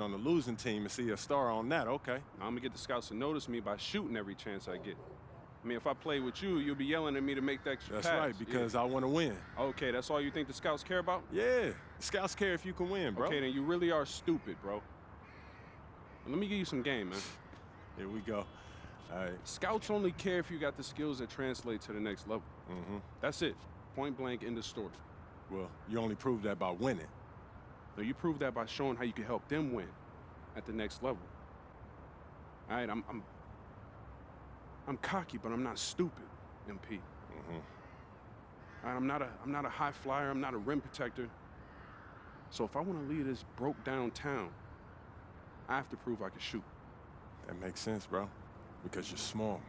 on the losing team and see a star on that. Okay. I'm going to get the scouts to notice me by shooting every chance I get. I mean, if I play with you, you'll be yelling at me to make the extra That's pass. right, because I want to win. Okay, that's all you think the scouts care about? Yeah, the scouts care if you can win, bro. Okay, then you really are stupid, bro. Let me give you some game, man. Here we go. All right. Scouts only care if you got the skills that translate to the next level. That's it. Point blank, end of story. Well, you only prove that by winning. No, you prove that by showing how you can help them win at the next level. All right, I'm cocky, but I'm not stupid, MP. All right, I'm not a high flyer. I'm not a rim protector. So if I want to lead this broke down town, I have to prove I can shoot. That makes sense, bro, because you're small.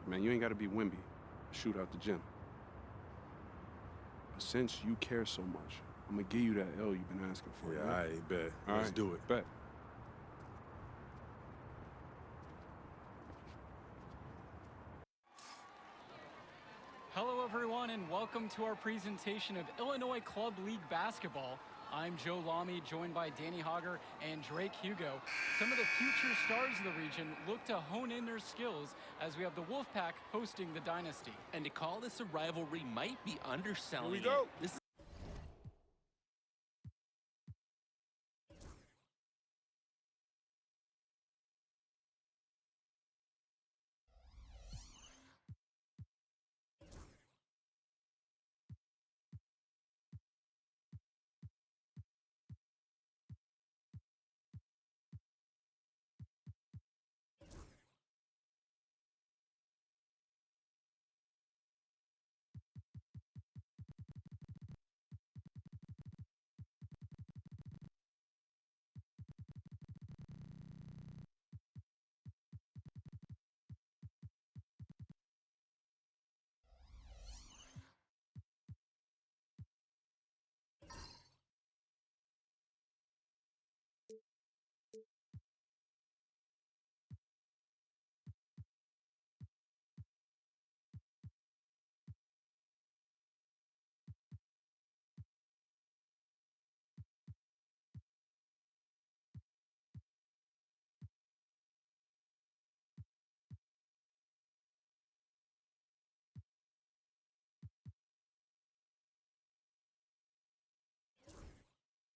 Man, you ain't got to be Wimby to shoot out the gym. But since you care so much, I'm going to give you that L you've been asking for. Yeah, right? all right, bet. All Let's right, do it. Bet. Hello everyone and welcome to our presentation of Illinois Club League Basketball. I'm Joe Lamy, joined by Danny Hogger and Drake Hugo. Some of the future stars of the region look to hone in their skills as we have the Wolfpack hosting the Dynasty. And to call this a rivalry might be underselling Here we go. it.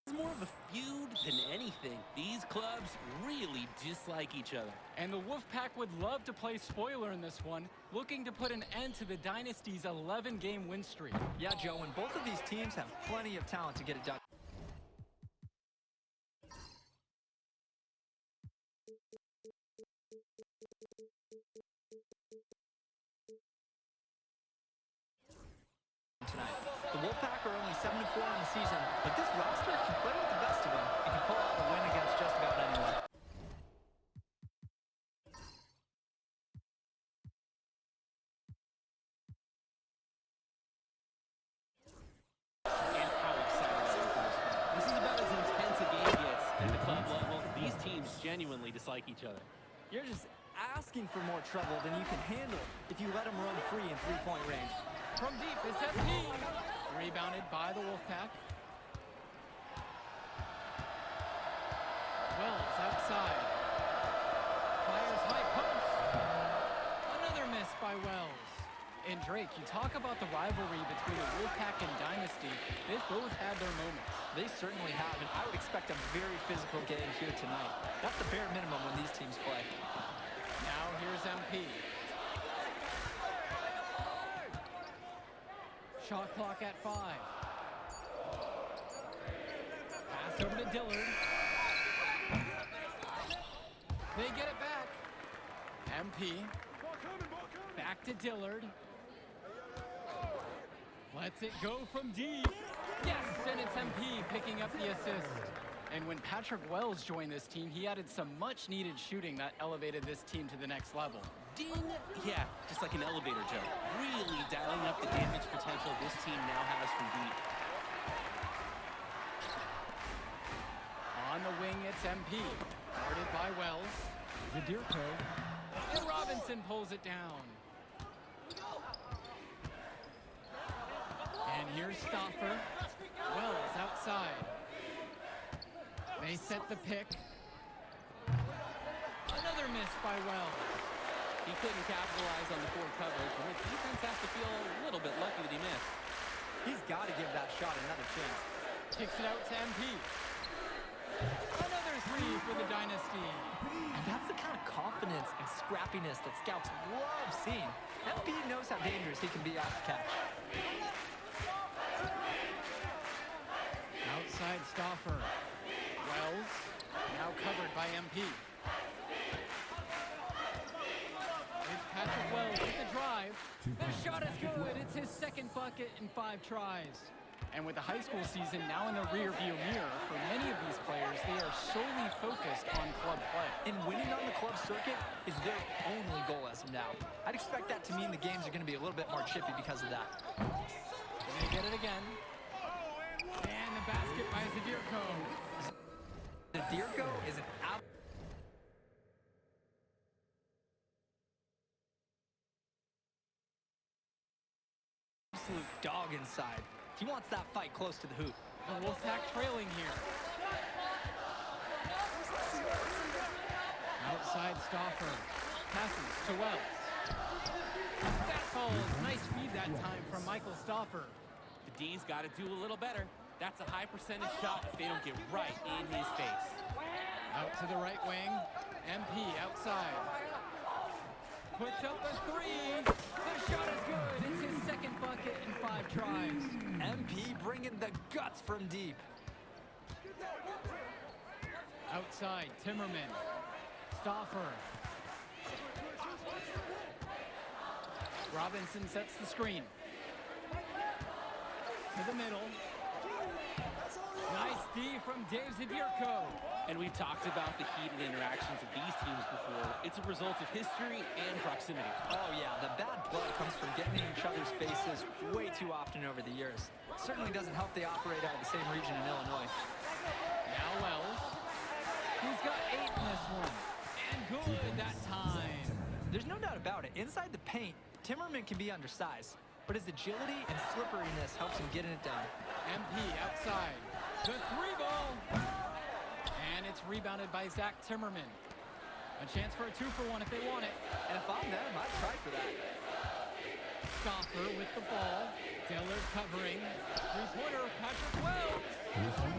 It's more of a feud than anything. These clubs really dislike each other. And the Wolfpack would love to play spoiler in this one, looking to put an end to the Dynasty's 11-game win streak. Yeah, Joe, and both of these teams have plenty of talent to get it done. Tonight. The Wolfpack are only 7-4 in the season, but this roster can play with the best of them and can pull out a win against just about anyone. And how excited I am for this one. This is about as intense a game gets at the club level. These teams genuinely dislike each other. You're just asking for more trouble than you can handle if you let them run free in three-point range. From deep, it's FP. Rebounded by the Wolfpack. Wells outside. Fires high post. Another miss by Wells. And Drake, you talk about the rivalry between the Wolfpack and Dynasty. They've both had their moments. They certainly have, and I would expect a very physical game here tonight. That's the bare minimum when these teams play. Now here's MP. Shot clock at 5. Pass over to Dillard. They get it back. MP. Back to Dillard. Lets it go from deep. Yes, and it's MP picking up the assist. And when Patrick Wells joined this team, he added some much-needed shooting that elevated this team to the next level. Ding! Yeah, just like an elevator joke. Really dialing up the damage potential this team now has from deep. On the wing, it's MP. Guarded by Wells. Zadirko. And Robinson pulls it down. And here's Stoffer. Wells outside. They set the pick. Another miss by Wells. He couldn't capitalize on the forward coverage, and the defense has to feel a little bit lucky that he missed. He's got to give that shot another chance. Kicks it out to MP. Another three for the Dynasty. And that's the kind of confidence and scrappiness that scouts love seeing. MP knows how dangerous he can be out to catch. Outside Stauffer. Wells, now covered by MP. It's Patrick Wells with the drive. The shot is good. It's his second bucket in 5 tries. And with the high school season now in the rearview mirror, for many of these players, they are solely focused on club play. And winning on the club circuit is their only goal as of now. I'd expect that to mean the games are going to be a little bit more chippy because of that. They get it again. And the basket by Zadirko. Zadirko is an absolute dog inside. He wants that fight close to the hoop. The Wolfpack trailing here. Outside Stauffer. Passes to Wells. That falls. Nice feed that time from Michael Stauffer. The D's got to do a little better. That's a high percentage shot if they don't get right in his face. Out to the right wing. MP outside. Puts up a three. The shot is good. It's his second bucket in 5 tries. MP bringing the guts from deep. Outside, Timmerman. Stauffer. Robinson sets the screen. To the middle. Nice D from Dave Zadirko. And we've talked about the heated interactions of these teams before. It's a result of history and proximity. Oh yeah, the bad blood comes from getting in each other's faces way too often over the years. Certainly doesn't help they operate out of the same region in Illinois. Now Wells. He's got 8 in this one. And good that time. There's no doubt about it. Inside the paint, Timmerman can be undersized, but his agility and slipperiness helps him getting it done. MP outside. The 3-ball. And it's rebounded by Zach Timmerman. A chance for a 2-for-1 if they want it. And if I'm them, I'd try for that. Stauffer with the ball. Dillard covering. 3-pointer, Patrick Wells.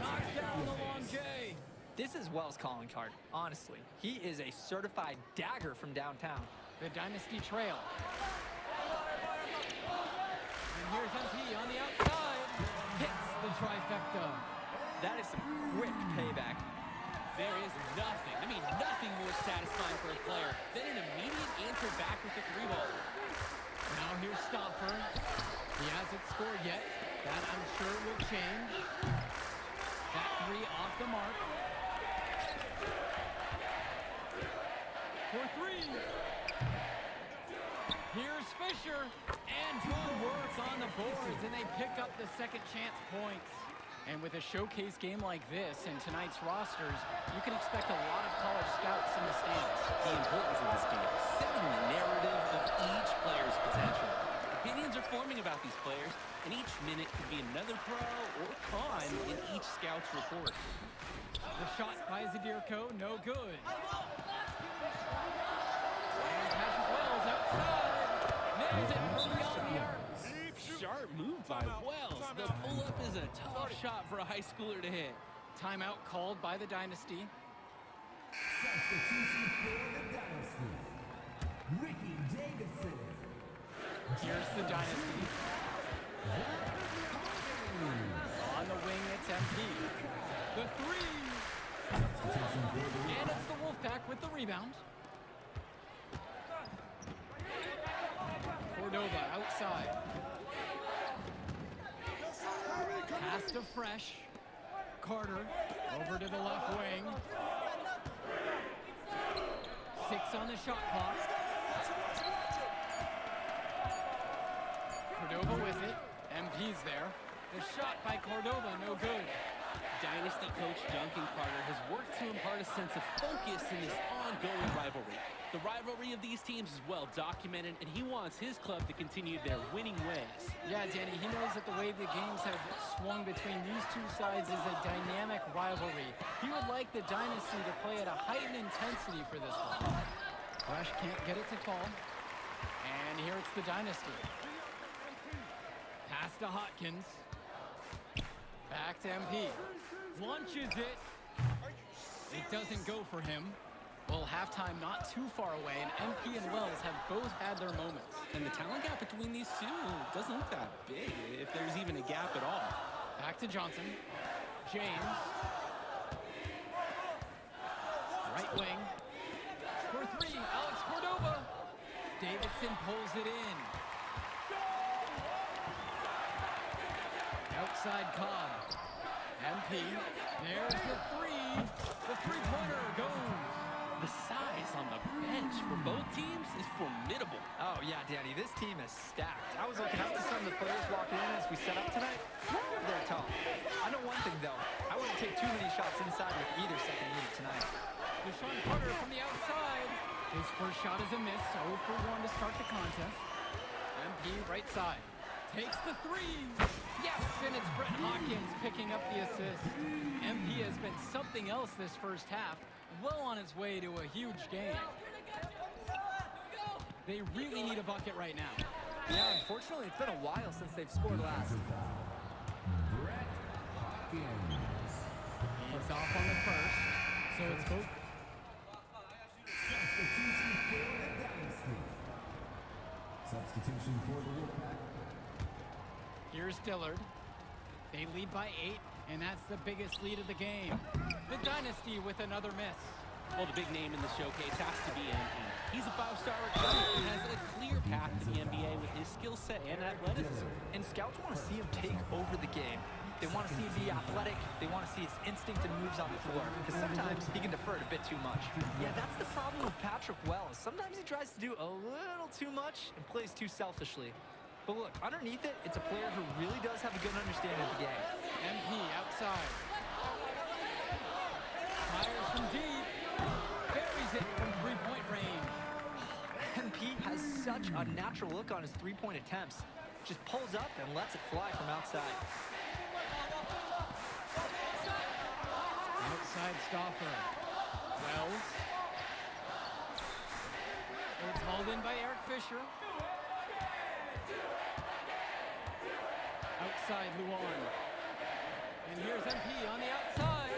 Knocks down the long J. This is Wells' calling card, honestly. He is a certified dagger from downtown. The Dynasty trail. And here's MP on the outside. Hits the trifecta. That is some quick payback. There is nothing, nothing more satisfying for a player than an immediate answer back with the 3-ball. Now here's Stauffer. He hasn't scored yet. That I'm sure will change. That 3 off the mark. For 3. Here's Fisher. And good work on the boards, and they pick up the second chance points. And with a showcase game like this in tonight's rosters, you can expect a lot of college scouts in the stands. The importance of this game, setting the narrative of each player's potential. Opinions are forming about these players, and each minute could be another pro or con in each scout's report. The shot by Zadirko, no good. And Patrick Wells outside. Nails it from beyond the arc. Sharp move by Wells. The pull-up is a tough shot for a high schooler to hit. Timeout called by the Dynasty. Substitution for the Dynasty. Ricky Davidson. Here's the Dynasty. On the wing, it's MP. The 3. And it's the Wolfpack with the rebound. Cordova outside. Pass to Fresh. Carter over to the left wing. 6 on the shot clock. Cordova with it. MP's there. The shot by Cordova, no good. Dynasty coach Duncan Carter has worked to impart a sense of focus in this ongoing rivalry. The rivalry of these teams is well documented, and he wants his club to continue their winning ways. Yeah, Danny, he knows that the way the games have swung between these two sides is a dynamic rivalry. He would like like the Dynasty to play at a heightened intensity for this one. Fresh can't get it to fall. And here it's the Dynasty. Pass to Hotkins. Back to MP. Launches it. It doesn't go for him. Well, halftime not too far away, and MP and Wells have both had their moments. And the talent gap between these two doesn't look that big, if there's even a gap at all. Back to Johnson. James. Right wing. For three, Alex Cordova. Davidson pulls it in. Outside Cobb. MP. There's the three. The three-pointer goes. The size on the bench for both teams is formidable. Oh, yeah, Danny, this team is stacked. I was looking up to some of the players walking in as we set up tonight. They're tall. I know one thing, though. I wouldn't take too many shots inside with either second unit tonight. Deshaun Carter from the outside. His first shot is a miss, 0 for 1 to start the contest. MP right side. Takes the three. Yes, and it's Brett Hawkins picking up the assist. MP has been something else this first half, well on his way to a huge game. They really need a bucket right now. Yeah, unfortunately, it's been a while since they've scored last. Brett Hawkins. He's off on the first, so it's both. Substitution for the Dynasty. Substitution for the Wolfpack. Here's Dillard. They lead by 8, and that's the biggest lead of the game. The Dynasty with another miss. Well, the big name in the showcase has to be MP. He's a 5-star recruit and has a clear path to the NBA with his skill set and athleticism. And scouts want to see him take over the game. They want to see him be athletic. They want to see his instinct and moves on the floor. Because sometimes he can defer it a bit too much. Yeah, that's the problem with Patrick Wells. Sometimes he tries to do a little too much and plays too selfishly. But look, underneath it, it's a player who really does have a good understanding of the game. MP outside. Fires from deep. Buries it from three-point range. MP has such a natural look on his three-point attempts. Just pulls up and lets it fly from outside. Outside Stauffer. Wells. It's hauled in by Eric Fisher. Outside Luan. And here's MP on the outside.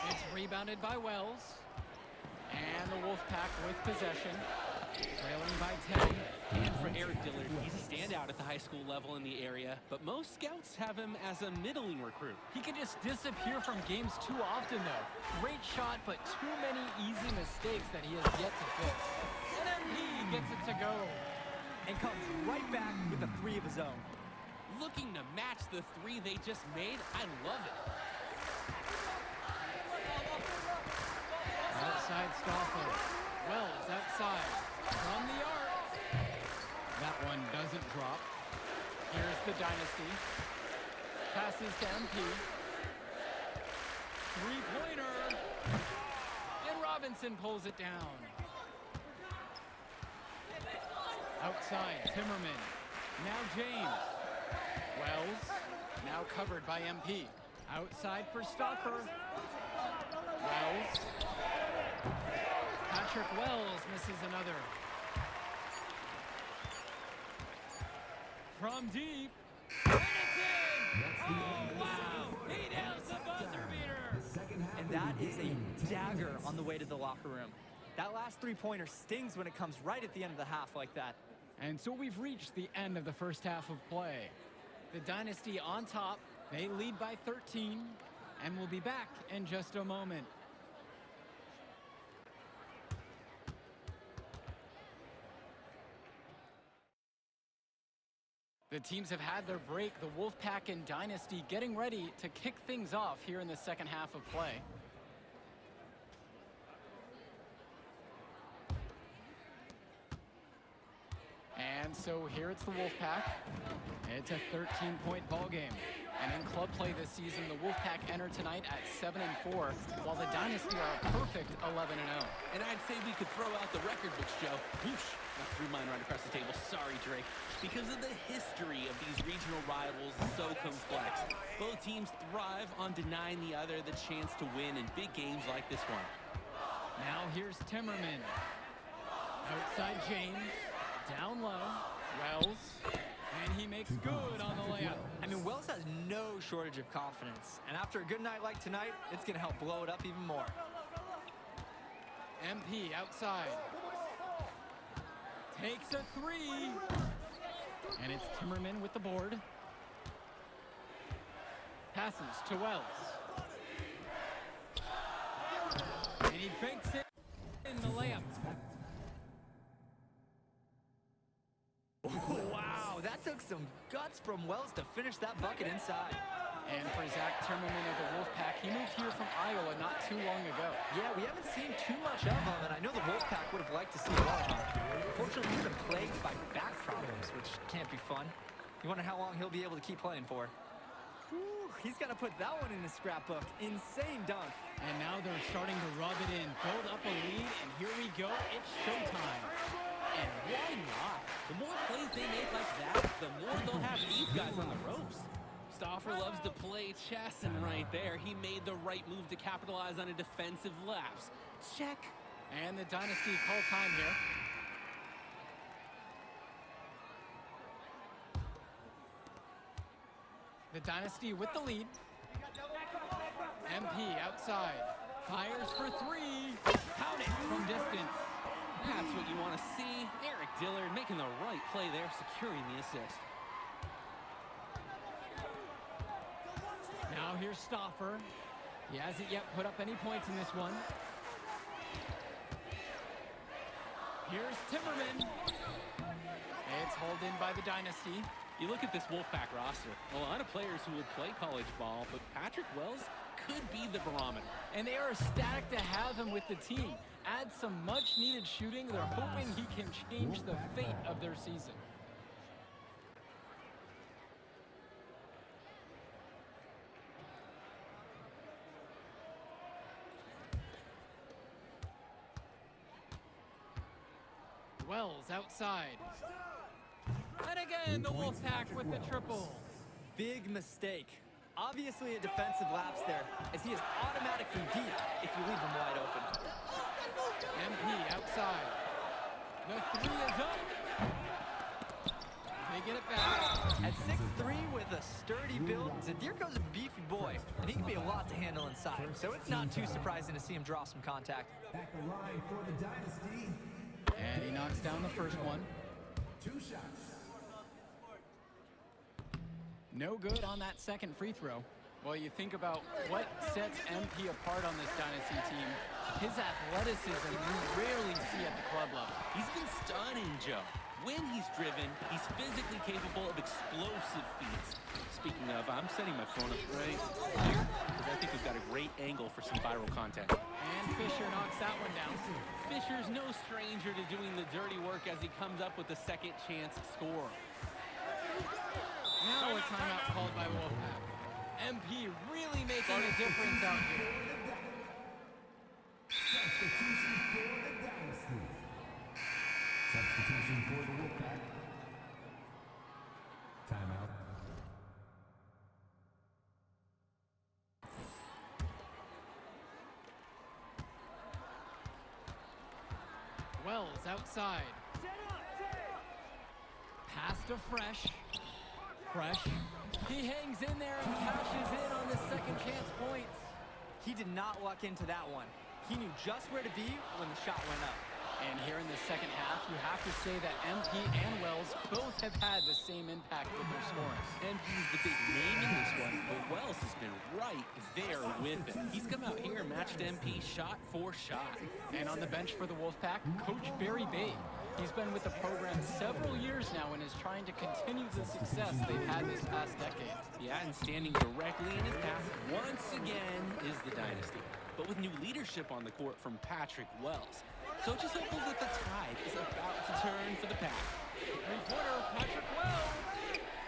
It's rebounded by Wells. And the Wolfpack with possession. Trailing by 10. And for Eric Dillard, he's a standout at the high school level in the area, but most scouts have him as a middling recruit. He can just disappear from games too often, though. Great shot, but too many easy mistakes that he has yet to fix. And MP gets it to go. And comes right back with a three of his own. Looking to match the three they just made, I love it. Outside Stauffer. Wells outside. From the arc. That one doesn't drop. Here's the Dynasty. Passes to MP. Three-pointer. And Robinson pulls it down. Outside, Timmerman. Now James. Wells. Now covered by MP. Outside for Stauffer. Wells. Patrick Wells misses another. From deep. And it's in! Oh, wow! He nails the buzzer beater! And that is a dagger on the way to the locker room. That last three-pointer stings when it comes right at the end of the half like that. And so we've reached the end of the first half of play. The Dynasty on top. They lead by 13. And we'll be back in just a moment. The teams have had their break. The Wolfpack and Dynasty getting ready to kick things off here in the second half of play. And so here it's the Wolfpack. It's a 13-point ball game. And in club play this season, the Wolfpack enter tonight at 7-4, while the Dynasty are a perfect 11-0. And I'd say we could throw out the record books, Joe. Whoosh. I threw mine right across the table. Sorry, Drake. Because of the history of these regional rivals, so complex. Both teams thrive on denying the other the chance to win in big games like this one. Now here's Timmerman. Outside James. Down low. Wells. And he makes good on the layup. I mean, Wells has no shortage of confidence. And after a good night like tonight, it's going to help blow it up even more. MP outside. Takes a three. And it's Timmerman with the board. Passes to Wells. And he banks it in the layup. Wow, that took some guts from Wells to finish that bucket inside. And for Zach Timmerman of the Wolfpack, he moved here from Iowa not too long ago. Yeah, we haven't seen too much of him, and I know the Wolfpack would have liked to see more of him. Unfortunately, he's been plagued by back problems, which can't be fun. You wonder how long he'll be able to keep playing for. Whew, he's got to put that one in his scrapbook. Insane dunk. And now they're starting to rub it in, build up a lead, and here we go. It's showtime. And why not? The more plays they make like that, the more they'll have these guys on the ropes. Stauffer loves to play chess, and right there, he made the right move to capitalize on a defensive lapse. Check. And the Dynasty call time here. The Dynasty with the lead. MP outside. Fires for three. Count it from distance. That's what you want to see. Eric Dillard making the right play there, securing the assist. Now here's Stauffer. He hasn't yet put up any points in this one. Here's Timmerman. It's hauled in by the Dynasty. You look at this Wolfpack roster, a lot of players who would play college ball, but Patrick Wells could be the barometer. And they are ecstatic to have him with the team. Add some much-needed shooting. They're hoping he can change the fate of their season. Wells outside. And again, the Wolfpack with the triple. Big mistake. Obviously a defensive lapse there, as he is automatic from deep if you leave him wide open. MP outside. The three is up. They get it back. At 6'3" with a sturdy build, Zadirko's a beefy boy, and he can be a lot to handle inside. So it's not too surprising to see him draw some contact. Back the line for the Dynasty. And he knocks down the first one. 2 shots. No good on that second free throw. Well, you think about what sets MP apart on this Dynasty team. His athleticism you rarely see at the club level. He's been stunning, Joe. When he's driven, he's physically capable of explosive feats. Speaking of, I'm setting my phone up right here, because I think we've got a great angle for some viral content. And Fisher knocks that one down. Fisher's no stranger to doing the dirty work as he comes up with the second chance score. Now a timeout called by Wolfpack. MP really making a difference out here. Substitution for the Dynasty. Substitution for the Wolfpack. Timeout. Wells outside. Pass to Fresh. Fresh. He hangs in there and cashes in on the second chance points. He did not luck into that one. He knew just where to be when the shot went up. And here in the second half, you have to say that MP and Wells both have had the same impact with their scoring. MP's the big name in this one, but Wells has been right there with him. He's come out here and matched MP shot for shot. And on the bench for the Wolfpack, Coach Barry Bay. He's been with the program several years now and is trying to continue the success they've had this past decade. Yeah, and standing directly in his path once again is the Dynasty. But with new leadership on the court from Patrick Wells, Coach is hopeful that the tide is about to turn for the Pack. Three-pointer, Patrick Wells.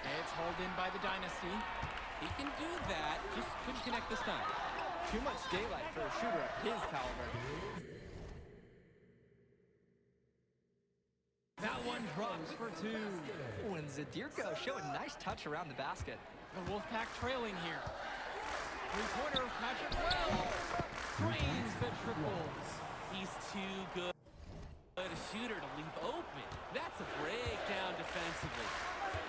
It's hauled in by the Dynasty. He can do that, just couldn't connect this time. Too much daylight for a shooter of his caliber. One drops for two. Oh, and Zadirko showing nice touch around the basket. The Wolfpack trailing here. Three-pointer, Patrick Wells. Drains the triple. He's too good a shooter to leave open. That's a breakdown defensively.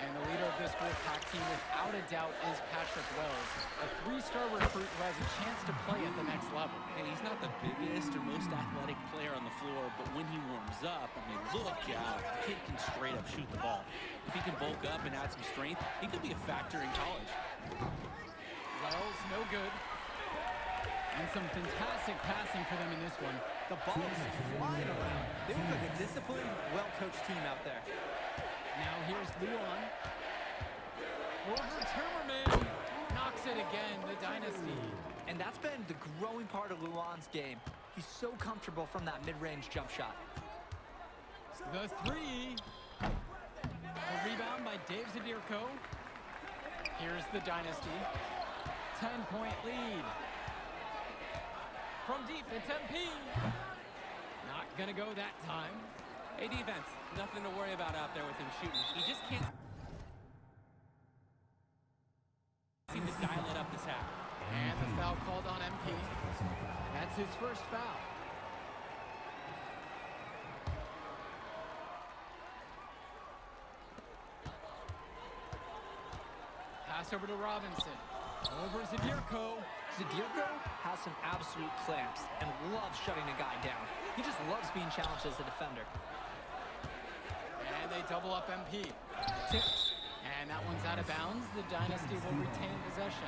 And the leader of this Wolfpack team, without a doubt, is Patrick Wells, a three-star recruit who has a chance to play at the next level. And he's not the biggest or most athletic player on the floor, but when he warms up, I mean, look out. The kid can straight up shoot the ball. If he can bulk up and add some strength, he could be a factor in college. Wells, no good. And some fantastic passing for them in this one. The ball is flying around. They look like a disciplined, well-coached team out there. Now here's Luan. Over Timmerman. Knocks it again, the dynasty. And that's been the growing part of Luan's game. He's so comfortable from that mid-range jump shot. The three. A rebound by Dave Zadirko. Here's the dynasty. 10-point lead. From deep, it's MP. Not gonna go that time. Hey, defense, nothing to worry about out there with him shooting. He just can't seem to dial it up this half. And the foul called on MP. That's his first foul. Pass over to Robinson. Over Zadirko. Zadirko has some absolute clamps and loves shutting a guy down. He just loves being challenged as a defender. And they double up MP. Tipped. And that one's out of bounds. The dynasty will retain possession.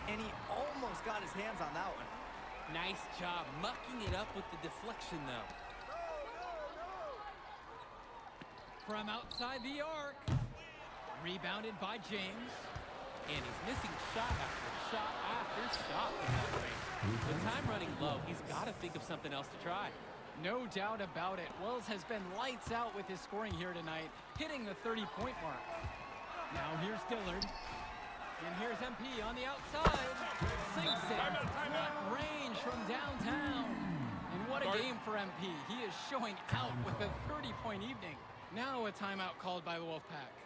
And he almost got his hands on that one. Nice job mucking it up with the deflection, though. From outside the arc. Rebounded by James. And he's missing shot after shot after shot from that range. With time running low, he's got to think of something else to try. No doubt about it. Wells has been lights out with his scoring here tonight, hitting the 30-point mark. Now here's Dillard. And here's MP on the outside. Sinks it. What range from downtown. And what a game for MP. He is showing out with a 30-point evening. Now a timeout called by the Wolfpack.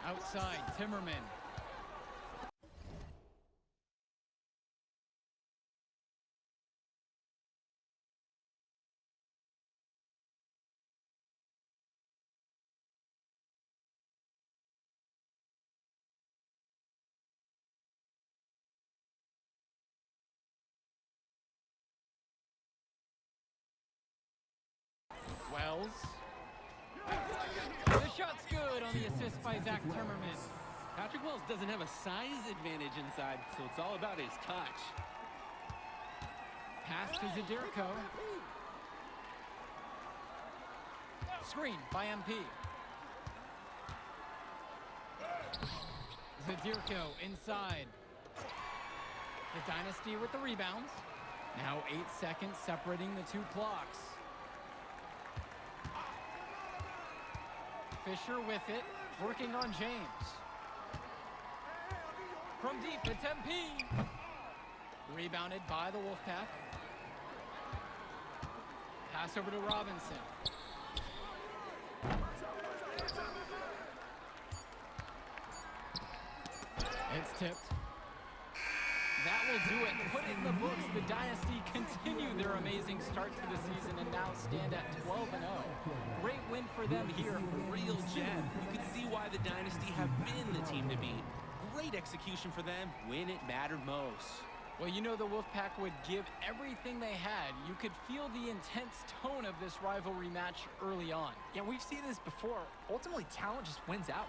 Outside, Timmerman. Wells. The shot's good on the assist by Zach Timmerman. Patrick Wells doesn't have a size advantage inside, so it's all about his touch. Pass to Zadirko. Screen by MP. Zadirko inside. The dynasty with the rebounds. Now 8 seconds separating the two clocks. Fisher with it, working on James. From deep, it's MP. Rebounded by the Wolfpack. Pass over to Robinson. It's tipped. That will do it. Put it in the books. The Dynasty continued their amazing start to the season and now stand at 12-0. Great win for them here. Real gem. You can see why the Dynasty have been the team to beat. Great execution for them when it mattered most. Well, you know the Wolfpack would give everything they had. You could feel the intense tone of this rivalry match early on. Yeah, we've seen this before. Ultimately, talent just wins out.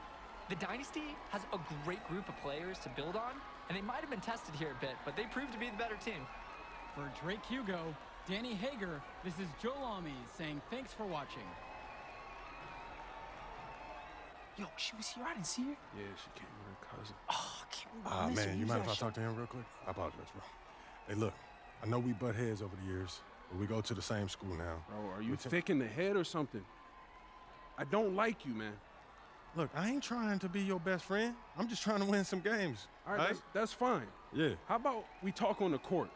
The Dynasty has a great group of players to build on, and they might have been tested here a bit, but they proved to be the better team. For Drake Hugo, Danny Hager, this is Joe Lamy saying thanks for watching. Yo, she was here. I didn't see her. Yeah, she came with her cousin. Oh, I can't miss her. Man, you Use mind that if I shit. talk to him real quick? I apologize, bro. Hey, look, I know we butt heads over the years, but we go to the same school now. Bro, are you What's it- thick in the head or something? I don't like you, man. Look, I ain't trying to be your best friend. I'm just trying to win some games. All right, that's fine. Yeah, How about we talk on the court?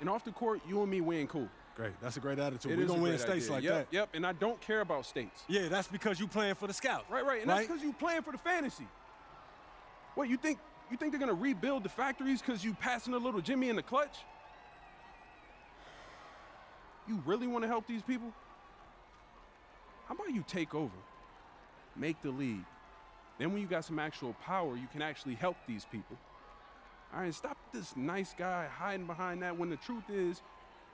And off the court, you and me win cool. great. That's a great attitude. It We're is a gonna win great states idea. like Yep, that. Yep, and I don't care about states. Yeah, that's because you playing for the Scouts. Right, and that's because you playing for the fantasy. What, you think they're gonna rebuild the factories because you passing a little Jimmy in the clutch? You really want to help these people? How about you take over, make the league? Then when you got some actual power, you can actually help these people. All right, stop this nice guy hiding behind that when the truth is,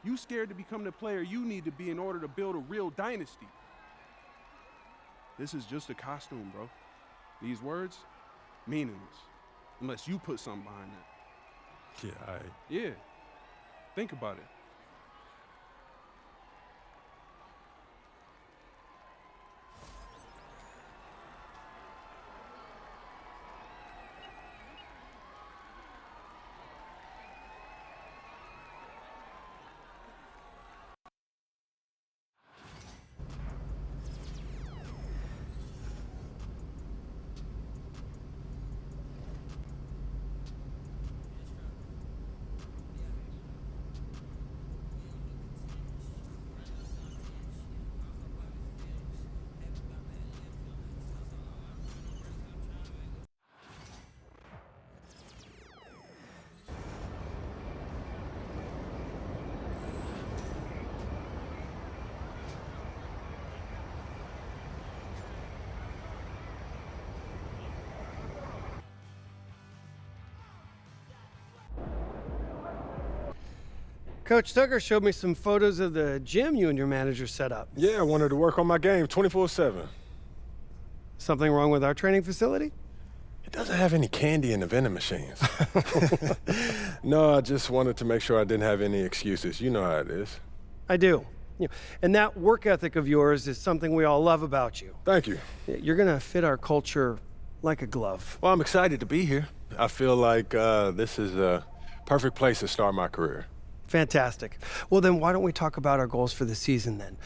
you scared to become the player you need to be in order to build a real dynasty. This is just a costume, bro. These words, meaningless, unless you put something behind that. Yeah, all right. Yeah, think about it. Coach Tucker showed me some photos of the gym you and your manager set up. Yeah, I wanted to work on my game 24/7. Something wrong with our training facility? It doesn't have any candy in the vending machines. No, I just wanted to make sure I didn't have any excuses. You know how it is. I do. And that work ethic of yours is something we all love about you. Thank you. You're going to fit our culture like a glove. Well, I'm excited to be here. I feel like this is a perfect place to start my career. Fantastic. Well, then why don't we talk about our goals for the season then?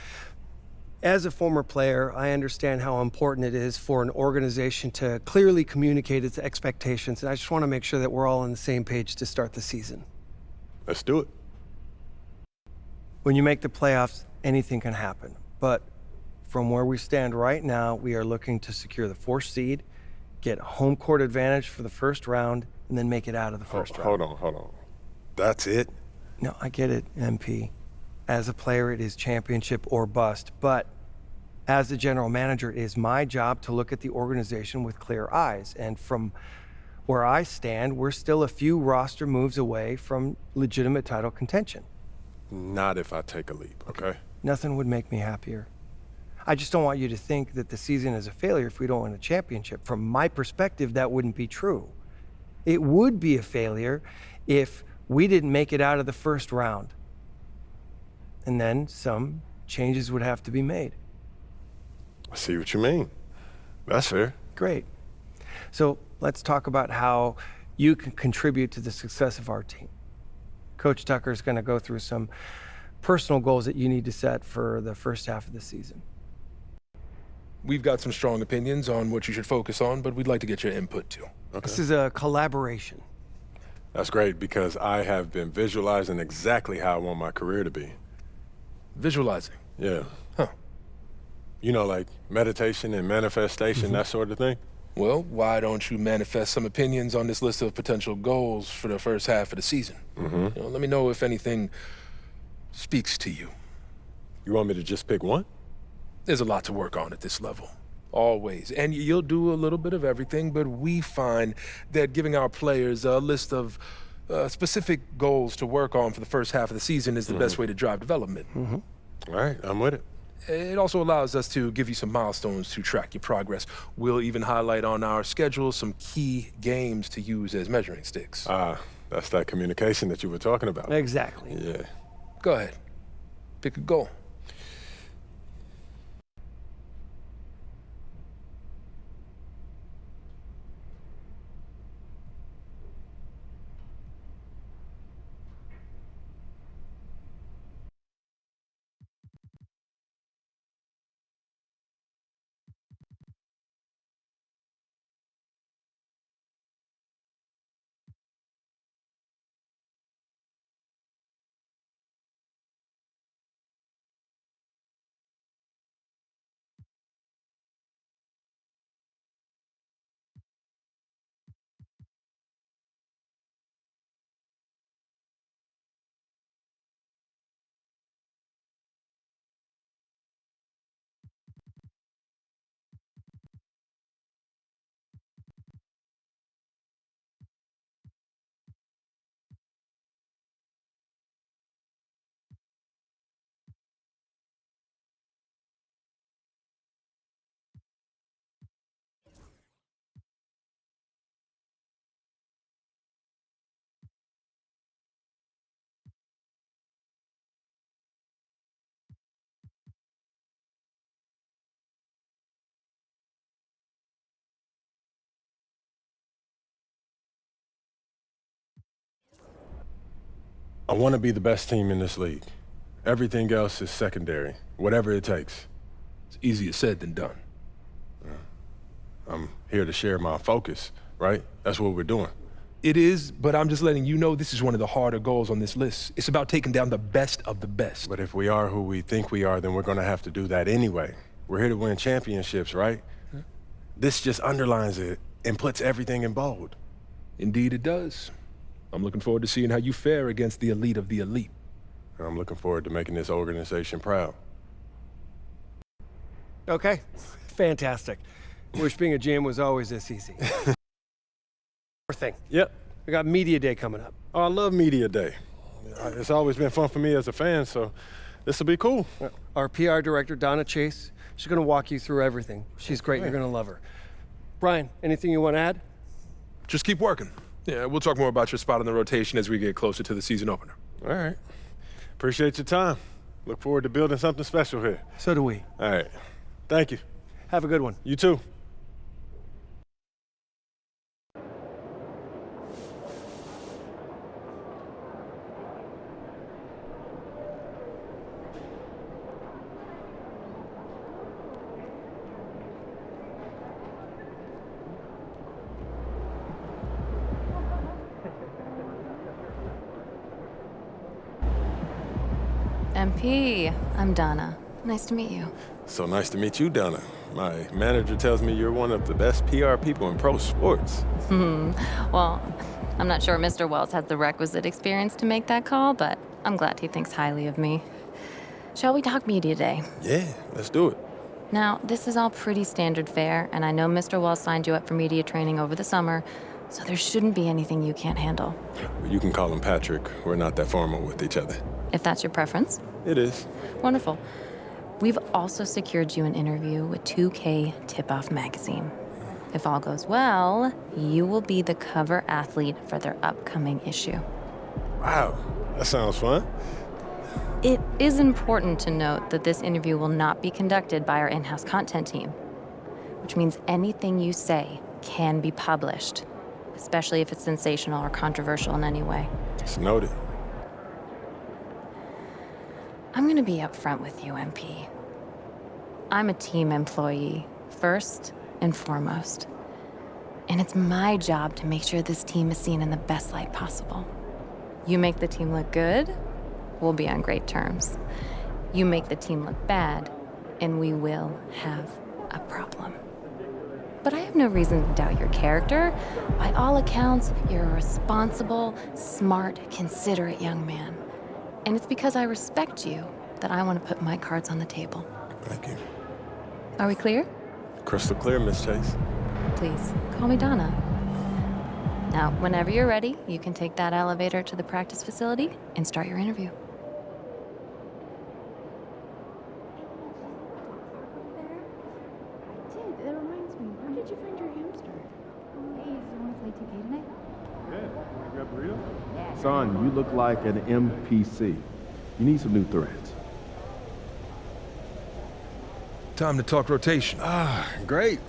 As a former player, I understand how important it is for an organization to clearly communicate its expectations, and I just want to make sure that we're all on the same page to start the season. Let's do it. When you make the playoffs, anything can happen. But from where we stand right now, we are looking to secure the 4th seed, get home court advantage for the first round, and then make it out of the first round. Hold on. That's it? No, I get it, MP. As a player, it is championship or bust. But as the general manager, it is my job to look at the organization with clear eyes. And from where I stand, we're still a few roster moves away from legitimate title contention. Not if I take a leap, okay? Nothing would make me happier. I just don't want you to think that the season is a failure if we don't win a championship. From my perspective, that wouldn't be true. It would be a failure if we didn't make it out of the first round. And then some changes would have to be made. I see what you mean. That's fair. Great. So let's talk about how you can contribute to the success of our team. Coach Tucker is going to go through some personal goals that you need to set for the first half of the season. We've got some strong opinions on what you should focus on, but we'd like to get your input too. Okay. This is a collaboration. That's great because I have been visualizing exactly how I want my career to be. Visualizing. Yeah. Huh. You know, like meditation and manifestation, that sort of thing. Well, why don't you manifest some opinions on this list of potential goals for the first half of the season? Let me know if anything speaks to you. You want me to just pick one? There's a lot to work on at this level. Always. And you'll do a little bit of everything, but we find that giving our players a list of specific goals to work on for the first half of the season is the best way to drive development. All right, I'm with it. It also allows us to give you some milestones to track your progress. We'll even highlight on our schedule some key games to use as measuring sticks. That's that communication that you were talking about. Exactly. Yeah. Go ahead. Pick a goal. I want to be the best team in this league. Everything else is secondary, whatever it takes. It's easier said than done. I'm here to share my focus, right? That's what we're doing. It is, but I'm just letting you know this is one of the harder goals on this list. It's about taking down the best of the best. But if we are who we think we are, then we're going to have to do that anyway. We're here to win championships, right? This just underlines it and puts everything in bold. Indeed it does. I'm looking forward to seeing how you fare against the elite of the elite. And I'm looking forward to making this organization proud. Okay, fantastic. Wish being a GM was always this easy. Thing. Yep. We got Media Day coming up. Oh, I love Media Day. It's always been fun for me as a fan, so this will be cool. Our PR director, Donna Chase, she's going to walk you through everything. She's great. You're going to love her. Brian, anything you want to add? Just keep working. Yeah, we'll talk more about your spot in the rotation as we get closer to the season opener. All right. Appreciate your time. Look forward to building something special here. So do we. All right. Thank you. Have a good one. You too. MP, I'm Donna. Nice to meet you. So nice to meet you, Donna. My manager tells me you're one of the best PR people in pro sports. Well, I'm not sure Mr. Wells has the requisite experience to make that call, but I'm glad he thinks highly of me. Shall we talk Media Day? Yeah, let's do it. Now, this is all pretty standard fare, and I know Mr. Wells signed you up for media training over the summer, so there shouldn't be anything you can't handle. You can call him Patrick. We're not that formal with each other. If that's your preference. It is. Wonderful. We've also secured you an interview with 2K Tip-Off magazine. If all goes well, you will be the cover athlete for their upcoming issue. Wow, that sounds fun. It is important to note that this interview will not be conducted by our in-house content team, which means anything you say can be published, especially if it's sensational or controversial in any way. It's noted. I'm gonna be upfront with you, MP. I'm a team employee, first and foremost. And it's my job to make sure this team is seen in the best light possible. You make the team look good, we'll be on great terms. You make the team look bad, and we will have a problem. But I have no reason to doubt your character. By all accounts, you're a responsible, smart, considerate young man. And it's because I respect you that I want to put my cards on the table. Thank you. Are we clear? Crystal clear, Miss Chase. Please, call me Donna. Now, whenever you're ready, you can take that elevator to the practice facility and start your interview. That reminds me, where did you find your hamster? Hey, you want to play 2K tonight? Yeah, grab burrito? Son, you look like an NPC. You need some new threads. Time to talk rotation. Great.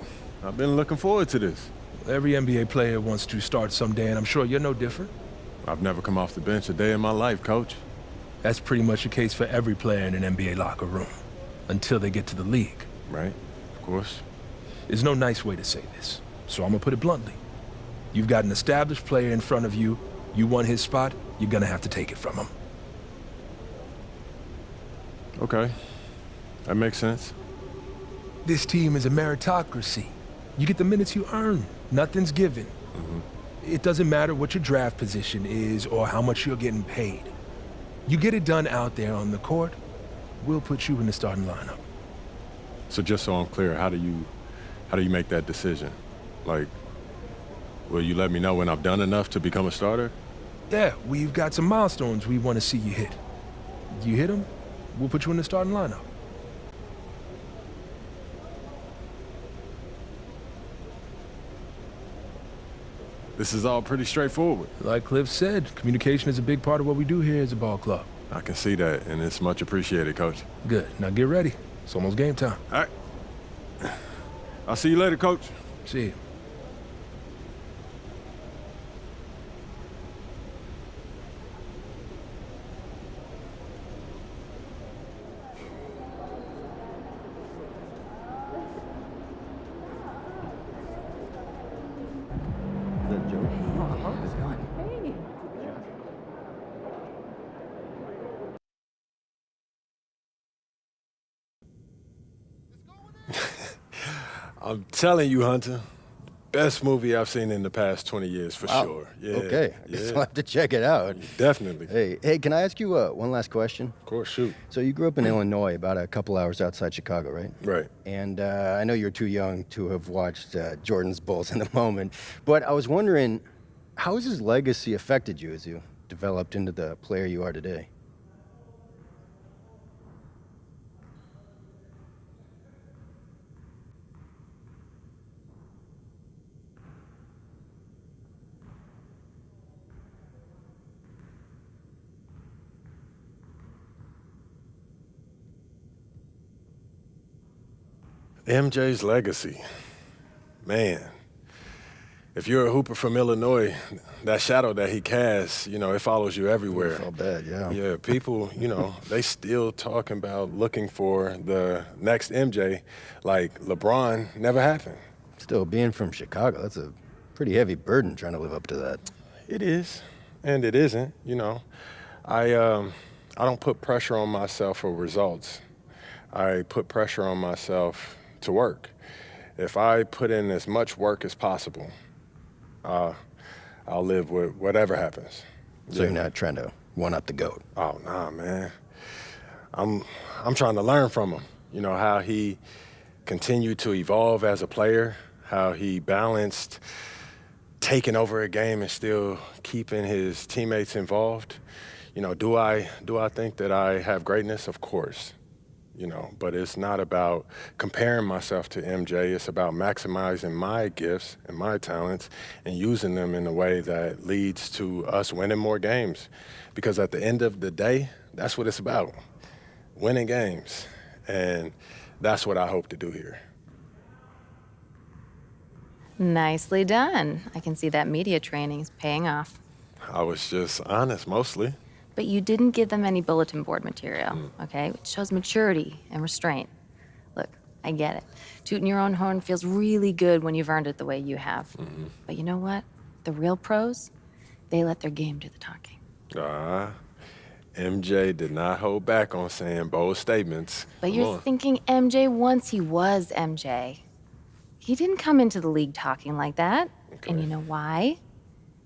I've been looking forward to this. Every NBA player wants to start someday, and I'm sure you're no different. I've never come off the bench a day in my life, Coach. That's pretty much the case for every player in an NBA locker room, until they get to the league. Right, of course. There's no nice way to say this, so I'm gonna put it bluntly. You've got an established player in front of you. You want his spot, you're gonna have to take it from him. Okay, that makes sense. This team is a meritocracy. You get the minutes you earn. Nothing's given. It doesn't matter what your draft position is or how much you're getting paid. You get it done out there on the court, we'll put you in the starting lineup. So just so I'm clear, how do you make that decision? Like, will you let me know when I've done enough to become a starter? Yeah, we've got some milestones we want to see you hit. You hit them, we'll put you in the starting lineup. This is all pretty straightforward. Like Cliff said, communication is a big part of what we do here as a ball club. I can see that, and it's much appreciated, Coach. Good. Now get ready. It's almost game time. All right. I'll see you later, Coach. See you. I'm telling you, Hunter, best movie I've seen in the past 20 years, for sure. Yeah. Okay, I guess I'll have to check it out. Definitely. Hey, can I ask you one last question? Of course, shoot. So you grew up in Illinois, about a couple hours outside Chicago, right? Right. And I know you're too young to have watched Jordan's Bulls in the moment, but I was wondering, how has his legacy affected you as you developed into the player you are today? MJ's legacy. Man, if you're a hooper from Illinois, that shadow that he casts, it follows you everywhere. I felt bad, yeah. Yeah, people, they still talking about looking for the next MJ, like LeBron never happened. Still, being from Chicago, that's a pretty heavy burden trying to live up to that. It is, and it isn't, I don't put pressure on myself for results. I put pressure on myself to work. If I put in as much work as possible, I'll live with whatever happens. So you're not trying to one-up the GOAT? Oh, nah, man. I'm trying to learn from him. How he continued to evolve as a player, how he balanced taking over a game and still keeping his teammates involved. Do I think that I have greatness? Of course. But it's not about comparing myself to MJ. It's about maximizing my gifts and my talents and using them in a way that leads to us winning more games. Because at the end of the day, that's what it's about, winning games. And that's what I hope to do here. Nicely done. I can see that media training is paying off. I was just honest, mostly. But you didn't give them any bulletin board material, okay? It shows maturity and restraint. Look, I get it. Tooting your own horn feels really good when you've earned it the way you have. But you know what? The real pros, they let their game do the talking. MJ did not hold back on saying bold statements. But you're thinking MJ once he was MJ. He didn't come into the league talking like that. Okay. And you know why?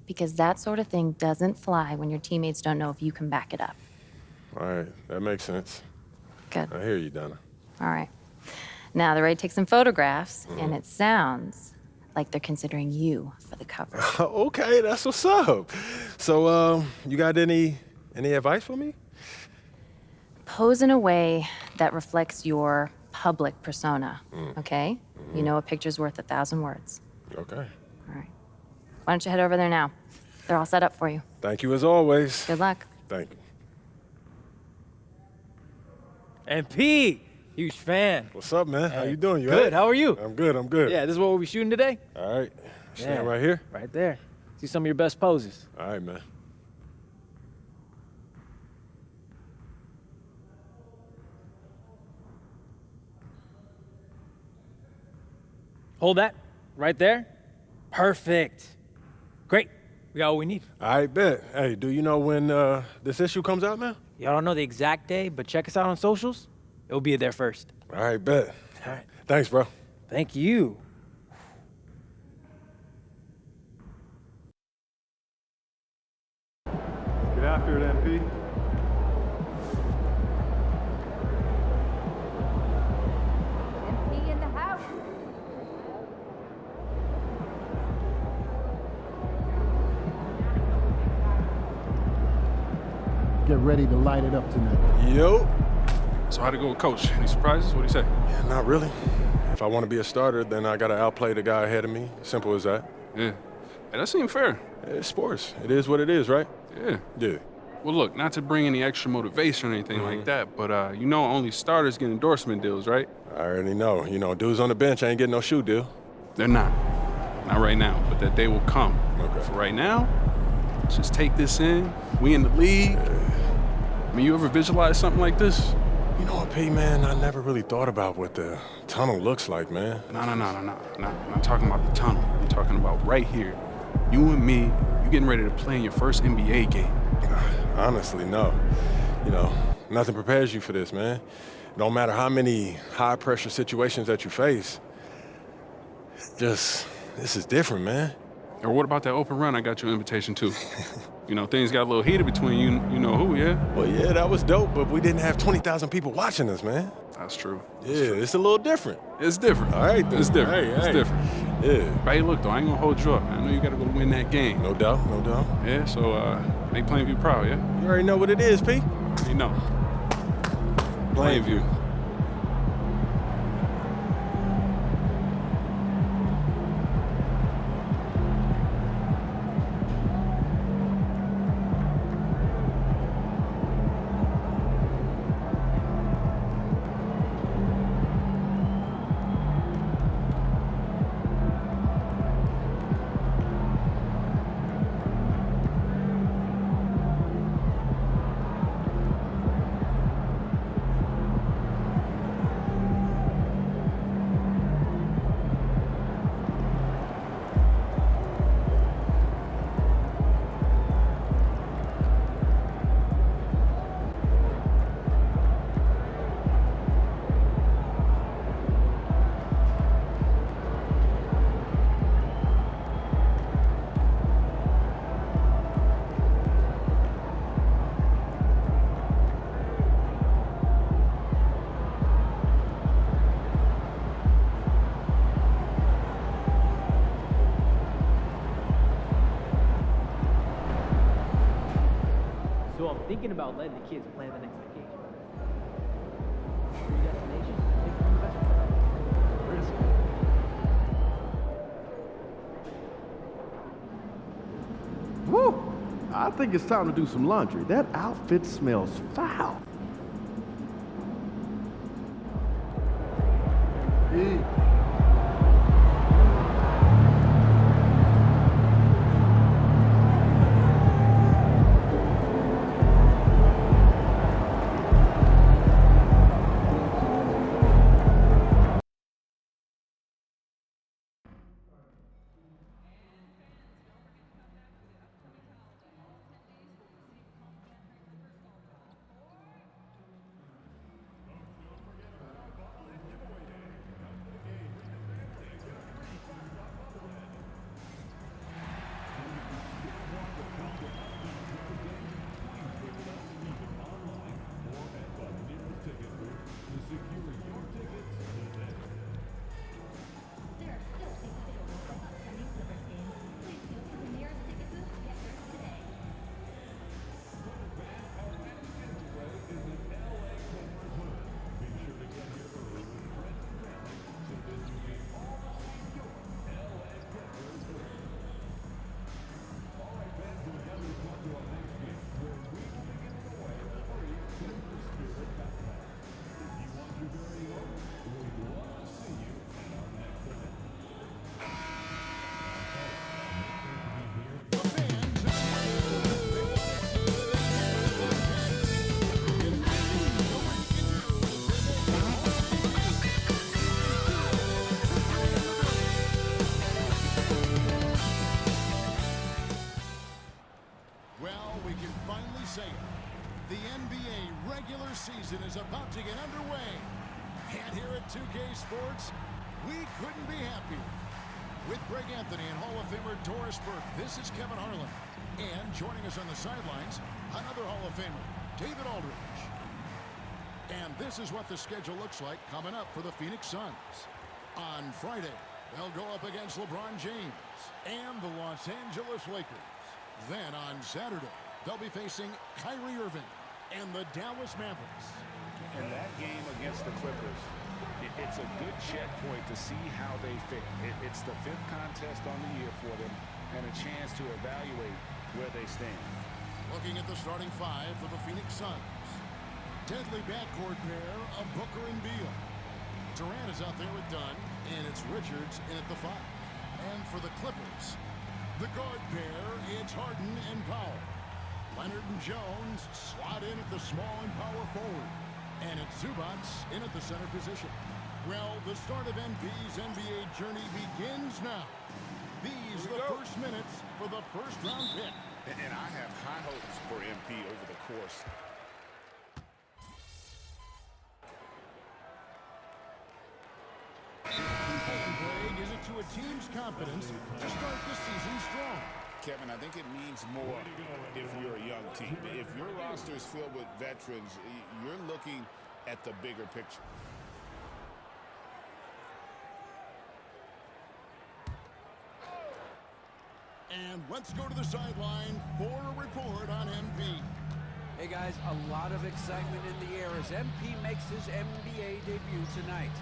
Because that sort of thing doesn't fly when your teammates don't know if you can back it up. All right, that makes sense. Good. I hear you, Donna. All right. Now they're ready to take some photographs, and it sounds like they're considering you for the cover. Okay, that's what's up. So, you got any advice for me? Pose in a way that reflects your public persona, okay? You know a picture's worth 1,000 words. Okay. All right. Why don't you head over there now? They're all set up for you. Thank you as always. Good luck. Thank you. MP, huge fan. What's up, man? How you doing? You Good. all right? How are you? I'm good. I'm good. Yeah, this is what we'll be shooting today. All right. Stand right here. Right there. See some of your best poses. All right, man. Hold that. Right there. Perfect. Great. We got what we need. I bet. Hey, do you know when this issue comes out, man? Y'all don't know the exact day, but check us out on socials. It'll be there first. All right, bet. All right. Thanks, bro. Thank you. Get after it, MP. MP in the house. Get ready to light it up tonight. Yo. So how'd it go with Coach? Any surprises? What'd he say? Yeah, not really. If I want to be a starter, then I got to outplay the guy ahead of me. Simple as that. Yeah. Hey, that seemed fair. It's sports. It is what it is, right? Yeah. Yeah. Well, look, not to bring any extra motivation or anything like that, but you know only starters get endorsement deals, right? I already know. You know, dudes on the bench ain't getting no shoe deal. They're not. Not right now, but that day will come. Okay. For right now, just take this in. We in the league. I mean, you ever visualize something like this? You know what, P, man? I never really thought about what the tunnel looks like, man. No. I'm not talking about the tunnel. I'm talking about right here. You and me, you getting ready to play in your first NBA game. Honestly, no. You know, nothing prepares you for this, man. No matter how many high-pressure situations that you face, this is different, man. Or what about that open run I got your invitation to? You know, things got a little heated between you know who, yeah? Well, yeah, that was dope, but we didn't have 20,000 people watching us, man. That's true. Yeah, it's a little different. It's different. All right, then. It's different. It's different. Yeah. But hey, look, though, I ain't gonna hold you up, man. I know you gotta go win that game. No doubt, no doubt. Yeah, so make Plainview proud, yeah? You already know what it is, P. You know. Plainview. So I'm thinking about letting the kids plan the next vacation. Free destination? Woo! I think it's time to do some laundry. That outfit smells foul. Well, we can finally say it. The NBA regular season is about to get underway. And here at 2K Sports, we couldn't be happier. With Greg Anthony and Hall of Famer Doris Burke, this is Kevin Harlan. And joining us on the sidelines, another Hall of Famer, David Aldridge. And this is what the schedule looks like coming up for the Phoenix Suns. On Friday, they'll go up against LeBron James and the Los Angeles Lakers. Then on Saturday, they'll be facing Kyrie Irving and the Dallas Mavericks. And that game against the Clippers, it's a good checkpoint to see how they fare. It's the 5th contest on the year for them and a chance to evaluate where they stand. Looking at the starting 5 for the Phoenix Suns. Deadly backcourt pair of Booker and Beal. Durant is out there with Dunn, and it's Richards in at the 5. And for the Clippers, the guard pair, it's Harden and Powell. Leonard and Jones slot in at the small and power forward. And it's Zubac in at the center position. Well, the start of MP's NBA journey begins now. These are the first minutes for the first round pick. And I have high hopes for MP over the course. Greg, is it to a team's confidence to start the season strong? Kevin, I think it means more if you're a young team. If your roster is filled with veterans, you're looking at the bigger picture. And let's go to the sideline for a report on MP. Hey guys, a lot of excitement in the air as MP makes his NBA debut tonight.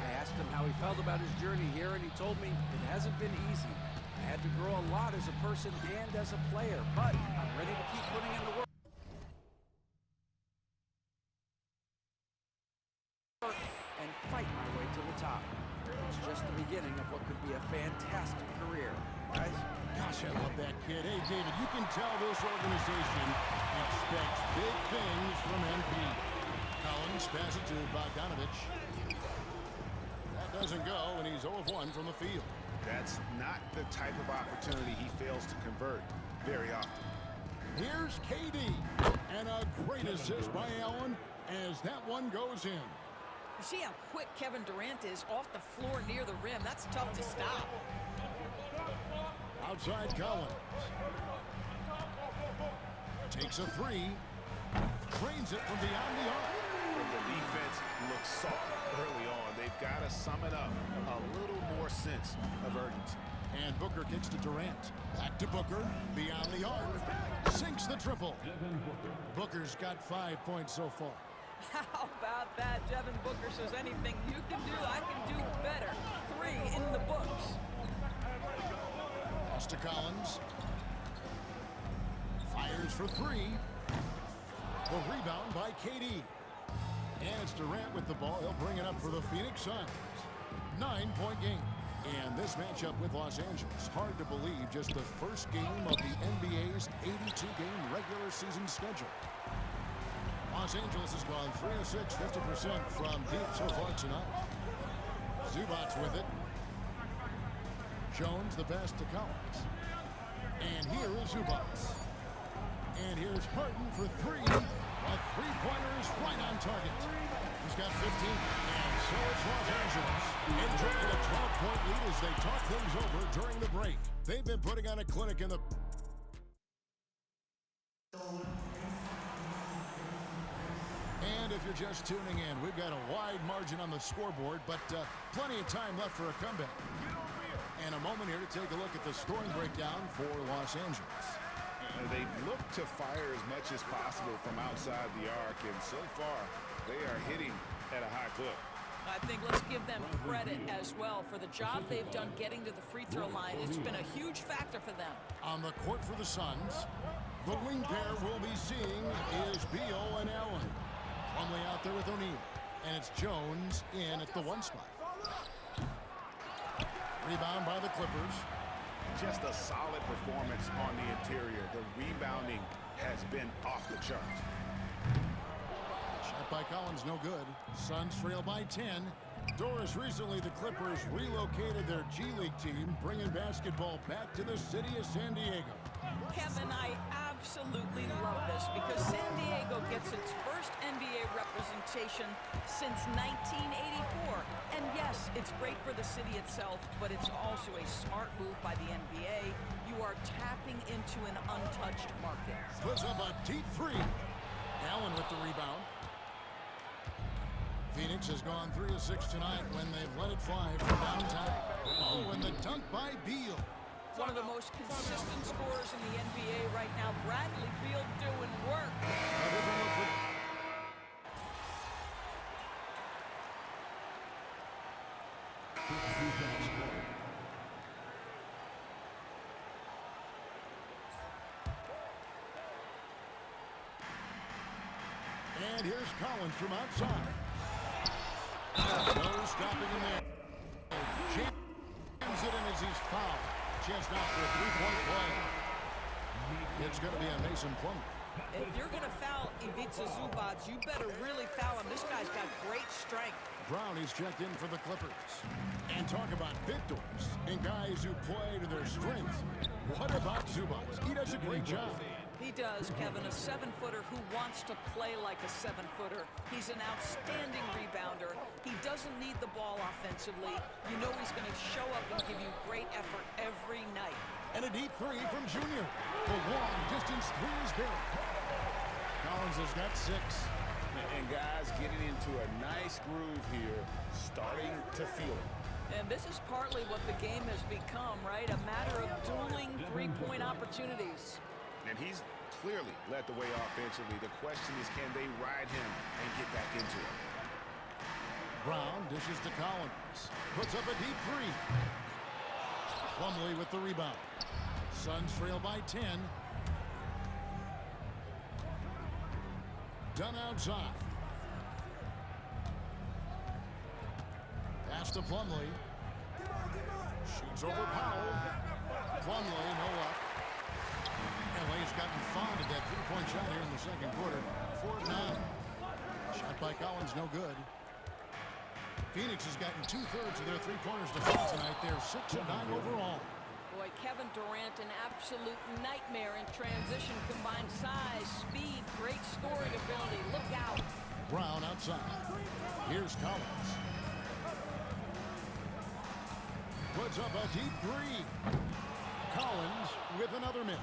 I asked him how he felt about his journey here, and he told me it hasn't been easy. I had to grow a lot as a person and as a player, but I'm ready to keep putting in the work and fight my way to the top. It's just the beginning of what could be a fantastic career. Guys? Gosh, I love that kid. Hey, David, you can tell this organization expects big things from MP. Collins passes it to Bogdanovich. That doesn't go, and he's 0 of 1 from the field. That's not the type of opportunity he fails to convert very often. Here's KD, and a great assist by Allen as that one goes in. You see how quick Kevin Durant is off the floor near the rim. That's tough to stop. Outside Collins. Takes a 3. Drains it from beyond the arc. When the defense looks soft early on, they've got to sum it up. A little more sense of urgency. And Booker kicks to Durant. Back to Booker. Beyond the arc. Sinks the triple. Booker's got 5 points so far. How about that? Devin Booker says anything you can do, I can do better. 3 in the books. Pass to Collins. Fires for 3. The rebound by KD. And it's Durant with the ball. He'll bring it up for the Phoenix Suns. 9-point game. And this matchup with Los Angeles, hard to believe, just the first game of the NBA's 82-game regular season schedule. Los Angeles has gone 3 of 6, 50% from deep so far tonight. Zubac with it. Jones the pass to Collins. And here is Zubac. And here's Harden for 3. A three-pointer is right on target. He's got 15, and so it's Los Angeles. Enjoying a 12-point lead as they talk things over during the break. They've been putting on a clinic in the... And if you're just tuning in, we've got a wide margin on the scoreboard, but plenty of time left for a comeback. And a moment here to take a look at the scoring breakdown for Los Angeles. They've looked to fire as much as possible from outside the arc, and so far, they are hitting at a high clip. I think let's give them credit as well for the job they've done getting to the free throw line. It's been a huge factor for them. On the court for the Suns, the wing pair we'll be seeing is Beal and Allen. Plumlee out there with O'Neal. And it's Jones in at the 1 spot. Rebound by the Clippers. Just a solid performance on the interior. The rebounding has been off the charts. Shot by Collins, no good. Suns trail by 10. Doris, recently the Clippers relocated their G League team, bringing basketball back to the city of San Diego. Kevin, I absolutely love this because San Diego gets its first NBA representation since 1984. And yes, it's great for the city itself, but it's also a smart move by the NBA. You are tapping into an untouched market. Puts up a deep 3. Allen with the rebound. Phoenix has gone 3 of 6 tonight when they've let it fly from downtown. Oh, and the dunk by Beal. One of the most consistent scorers in the NBA right now, Bradley Beal doing work. And here's Collins from outside. No stopping him there. Jams it in as he's fouled. Chance now for a 3-point play. It's going to be a Mason Plumlee. If you're going to foul Ivica Zubac, you better really foul him. This guy's got great strength. Brownie's checked in for the Clippers. And talk about victors and guys who play to their strength. What about Zubac? He does a great job. He does, Kevin, a 7-footer who wants to play like a 7-footer. He's an outstanding rebounder. He doesn't need the ball offensively. You know he's going to show up and give you great effort every night. And a deep 3 from Junior. The long distance 3 is buried. Collins has got 6. And guys getting into a nice groove here, starting to feel it. And this is partly what the game has become, right? A matter of dueling 3-point opportunities. And he's clearly led the way offensively. The question is, can they ride him and get back into it? Brown dishes to Collins. Puts up a deep 3. Plumlee with the rebound. Suns trail by 10. Done outside. Pass to Plumlee. Shoots over Powell. Plumlee, no luck. LA's gotten fond of that 3-point shot here in the second quarter. 4-9. Shot by Collins, no good. Phoenix has gotten 2/3 of their 3-pointers to fall tonight. They're 6 of 9 overall. Boy, Kevin Durant, an absolute nightmare in transition. Combined size, speed, great scoring ability. Look out. Brown outside. Here's Collins. Puts up a deep 3. Collins with another miss.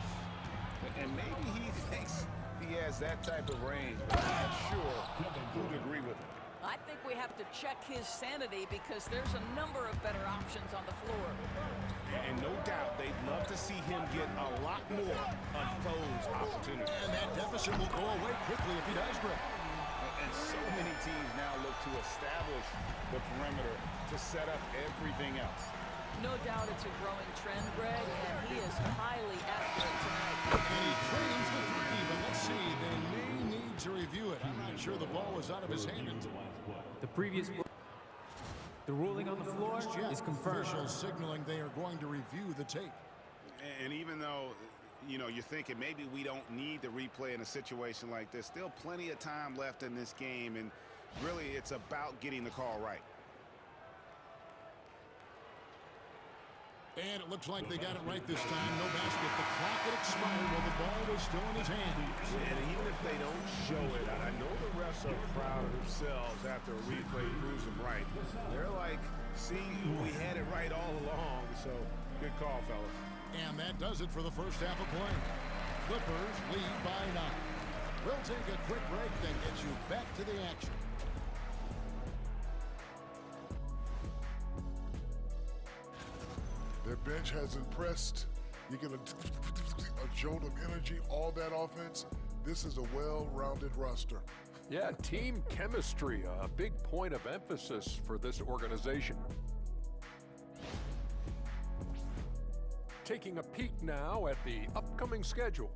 And maybe he thinks he has that type of range, but I'm not sure who'd agree with him. I think we have to check his sanity because there's a number of better options on the floor. And no doubt they'd love to see him get a lot more of those opportunities. And that deficit will go away quickly if he does, Greg. And so many teams now look to establish the perimeter to set up everything else. No doubt it's a growing trend, Greg, and he is highly accurate tonight. And he trains the 3, but let's see, they may need to review it. I'm not sure the ball was out of his hand until the ruling on the floor is confirmed. Officials signaling they are going to review the tape. And even though, you know, you're thinking maybe we don't need the replay in a situation like this, still plenty of time left in this game, and really it's about getting the call right. And it looks like they got it right this time. No basket. The clock had expired while the ball was still in his hands. And even if they don't show it, I know the refs are proud of themselves after a replay proves them right. They're like, see, we had it right all along. So, good call, fellas. And that does it for the first half of play. Clippers lead by 9. We'll take a quick break, then get you back to the action. Their bench has impressed. You get a jolt of energy, all that offense. This is a well-rounded roster. Yeah, team chemistry, a big point of emphasis for this organization. Taking a peek now at the upcoming schedule.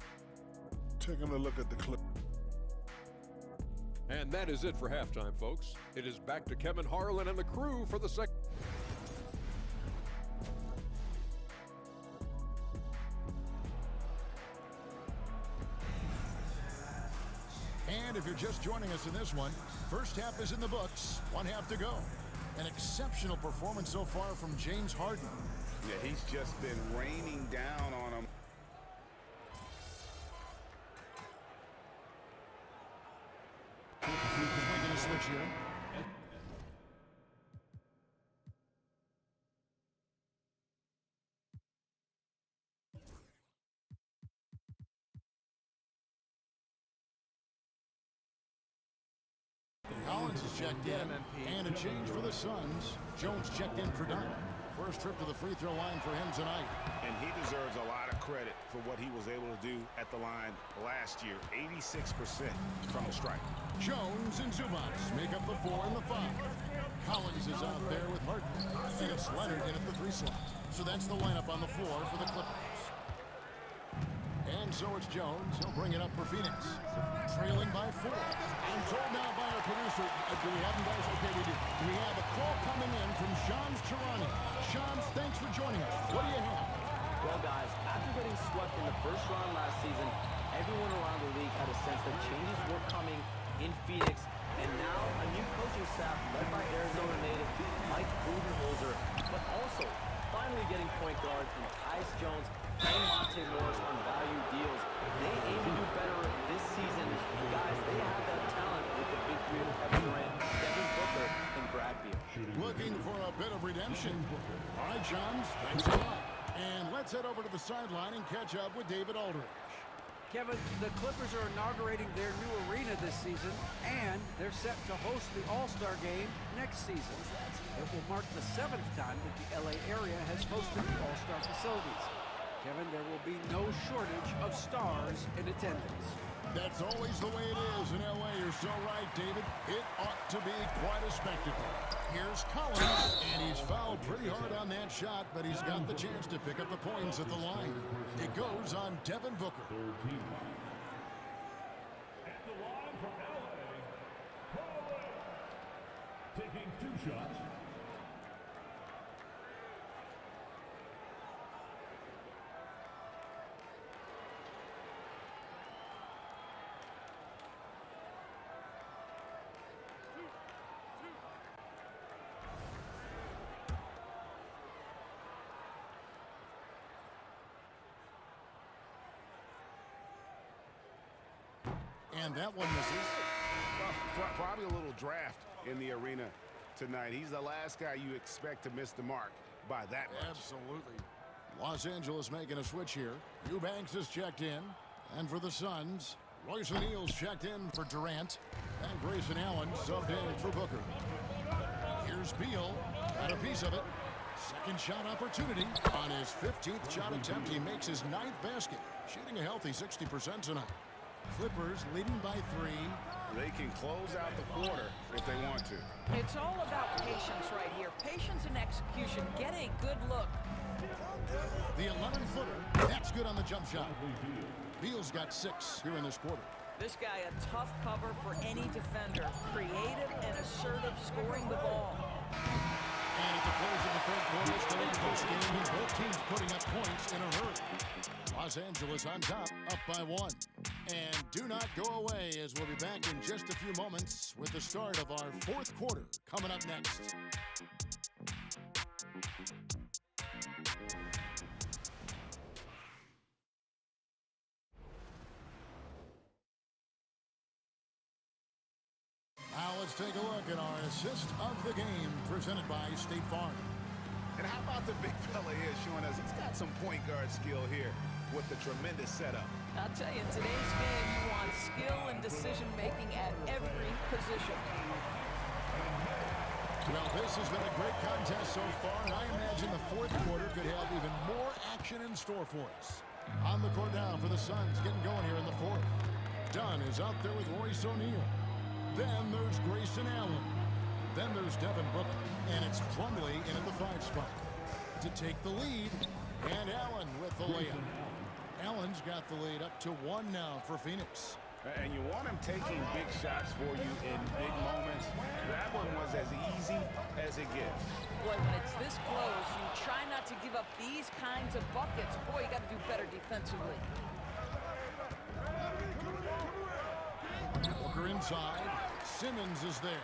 Taking a look at the clip. And that is it for halftime, folks. It is back to Kevin Harlan and the crew for the second. And if you're just joining us in this one, first half is in the books, one half to go. An exceptional performance so far from James Harden. Yeah, he's just been raining down on him. Making a switch here. Collins is checked in, and a change for the Suns. Jones checked in for Dunn. First trip to the free throw line for him tonight. And he deserves a lot of credit for what he was able to do at the line last year. 86% from the stripe. Jones and Zubac make up the 4 and the 5. Collins is out there with Harden, and it's Leonard in at the 3 slot. So that's the lineup on the floor for the Clippers. And so it's Jones. He'll bring it up for Phoenix. Trailing by 4. I'm told now by our producer, do we have him, guys? Okay, we do. We have a call coming in from Shams Charania. Shams, thanks for joining us. What do you have? Well, guys, after getting swept in the first round last season, everyone around the league had a sense that changes were coming in Phoenix. And now a new coaching staff led by Arizona native Mike Budenholzer, but also finally getting point guards in Tyus Jones and Monte Morris on value deals. They aim to do better this season. And guys, they have that talent with the big three of Kevin Durant, Devin Booker, and Brad Beal. Looking for a bit of redemption. All right, Shams, thanks a lot. And let's head over to the sideline and catch up with David Aldridge. Kevin, the Clippers are inaugurating their new arena this season, and they're set to host the All-Star Game next season. It will mark the 7th time that the LA area has hosted the All-Star facilities. Kevin, there will be no shortage of stars in attendance. That's always the way it is in LA. You're so right, David. It ought to be quite a spectacle. Here's Collins, and he's fouled pretty hard on that shot, but he's got the chance to pick up the points at the line. It goes on Devin Booker. At the line from LA, taking 2 shots. And that one misses. Well, probably a little draft in the arena tonight. He's the last guy you expect to miss the mark by that much. Absolutely. Los Angeles making a switch here. Eubanks is checked in. And for the Suns, Royce O'Neal's checked in for Durant. And Grayson Allen subbed in for Booker. Here's Beal. Got a piece of it. Second shot opportunity. On his 15th shot attempt, he makes his 9th basket. Shooting a healthy 60% tonight. Clippers leading by 3. They can close out the quarter if they want to. It's all about patience right here. Patience and execution. Get a good look. The 11-footer. That's good on the jump shot. Beal's got 6 here in this quarter. This guy a tough cover for any defender. Creative and assertive scoring the ball. And at the close of the third quarter, it's the close game, and both teams putting up points in a hurry. Los Angeles on top, up by 1. And do not go away, as we'll be back in just a few moments with the start of our 4th quarter coming up next. Now let's take a look at our assist of the game presented by State Farm. And how about the big fella here showing us he's got some point guard skill here with the tremendous setup. I'll tell you, in today's game, you want skill and decision-making at every position. Well, this has been a great contest so far, and I imagine the 4th quarter could have even more action in store for us. On the court now for the Suns, getting going here in the 4th. Dunn is out there with Royce O'Neal. Then there's Grayson Allen. Then there's Devin Booker. And it's Plumlee in at the 5 spot to take the lead. And Allen with the layup. Allen's got the lead up to 1 now for Phoenix. And you want him taking big shots for you in big moments. That one was as easy as it gets. Boy, when it's this close, you try not to give up these kinds of buckets. Boy, you got to do better defensively. Booker inside. Simmons is there.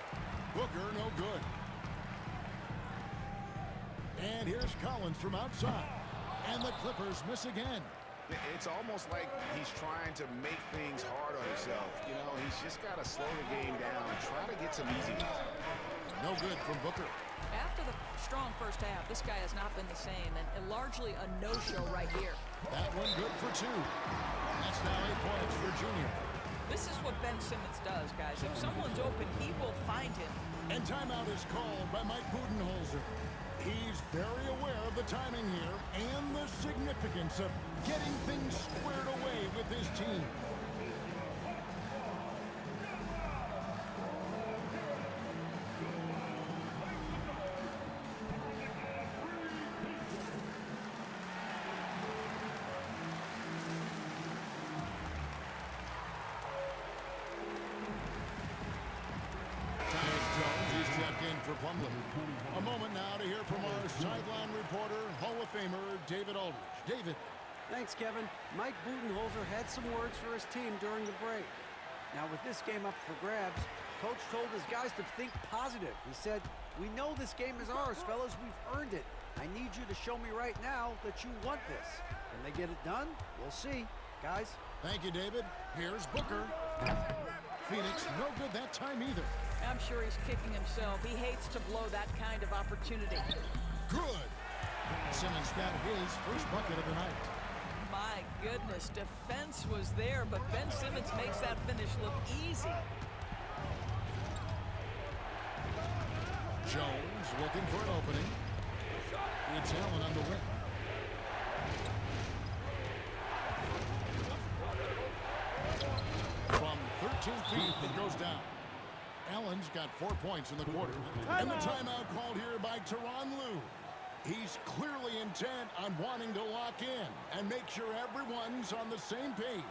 Booker no good. And here's Collins from outside. And the Clippers miss again. It's almost like he's trying to make things hard on himself. You know, he's just got to slow the game down, try to get some easy ones. No good from Booker. After the strong first half, this guy has not been the same, and largely a no-show right here. That one good for 2. That's now 8 points for Junior. This is what Ben Simmons does, guys. If someone's open, he will find him. And timeout is called by Mike Budenholzer. He's very aware of the timing here and the significance of getting things squared away with his team. For Plumlee. A moment now to hear from our sideline reporter, Hall of Famer David Aldridge. David. Thanks, Kevin. Mike Budenholzer had some words for his team during the break. Now, with this game up for grabs, Coach told his guys to think positive. He said, "We know this game is ours, fellas. We've earned it. I need you to show me right now that you want this. Can they get it done? We'll see. Guys." Thank you, David. Here's Booker. Phoenix, no good that time either. I'm sure he's kicking himself. He hates to blow that kind of opportunity. Good. Simmons got his first bucket of the night. My goodness, defense was there, but Ben Simmons makes that finish look easy. Jones looking for an opening. It's Allen on the wing. From 13 feet, it goes down. Allen's got 4 points in the quarter. And the timeout called here by Tyronn Lue. He's clearly intent on wanting to lock in and make sure everyone's on the same page.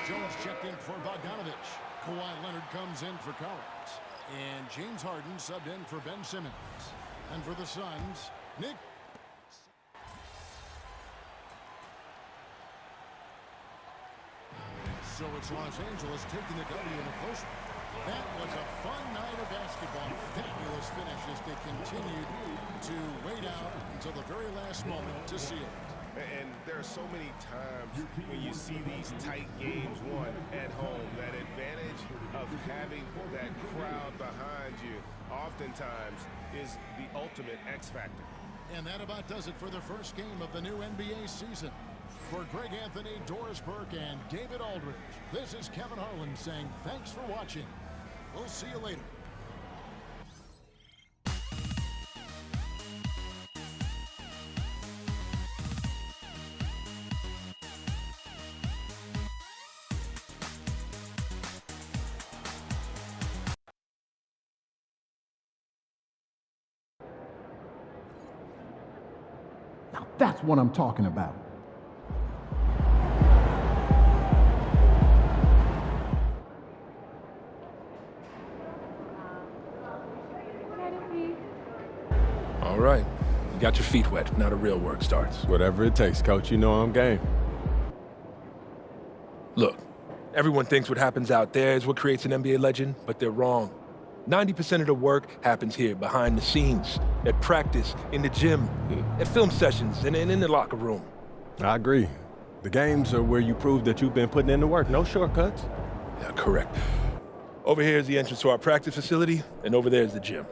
Jones checked in for Bogdanovich. Kawhi Leonard comes in for Collins. And James Harden subbed in for Ben Simmons. And for the Suns, Nick. So it's Los Angeles taking the W in a close one. That was a fun night of basketball. Fabulous finish as they continued to wait out until the very last moment to seal it. And there are so many times when you see these tight games won at home, that advantage of having that crowd behind you oftentimes is the ultimate X factor. And that about does it for the first game of the new NBA season. For Greg Anthony, Doris Burke, and David Aldridge, this is Kevin Harlan saying thanks for watching. We'll see you later. Now that's what I'm talking about. All right. You got your feet wet. Now the real work starts. Whatever it takes, Coach. You know I'm game. Look, everyone thinks what happens out there is what creates an NBA legend, but they're wrong. 90% of the work happens here, behind the scenes, at practice, in the gym, at film sessions, and in the locker room. I agree. The games are where you prove that you've been putting in the work. No shortcuts. Yeah, correct. Over here is the entrance to our practice facility, and over there is the gym.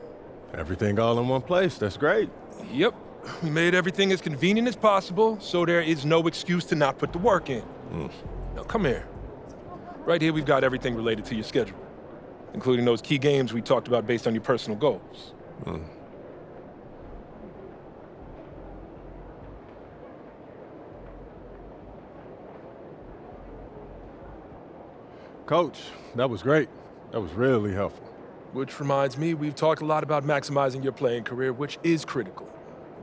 Everything all in one place. That's great. Yep. We made everything as convenient as possible, so there is no excuse to not put the work in. Now, come here. Right here, we've got everything related to your schedule, including those key games we talked about based on your personal goals. Coach, that was great. That was really helpful. Which reminds me, we've talked a lot about maximizing your playing career, which is critical.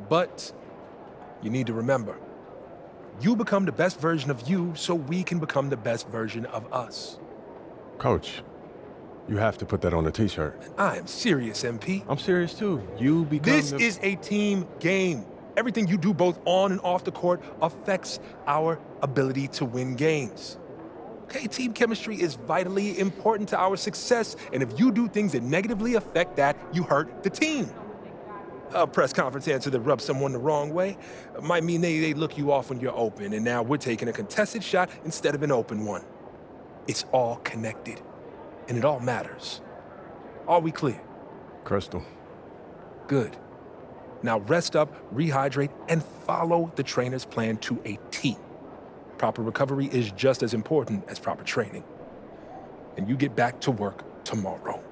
But you need to remember, you become the best version of you so we can become the best version of us. Coach, you have to put that on a t-shirt. I am serious, MP. I'm serious too. You become This is a team game. Everything you do both on and off the court affects our ability to win games. Okay, team chemistry is vitally important to our success, and if you do things that negatively affect that, you hurt the team. A press conference answer that rubs someone the wrong way might mean they look you off when you're open, and now we're taking a contested shot instead of an open one. It's all connected, and it all matters. Are we clear? Crystal. Good. Now rest up, rehydrate, and follow the trainer's plan to a T. Proper recovery is just as important as proper training. And you get back to work tomorrow.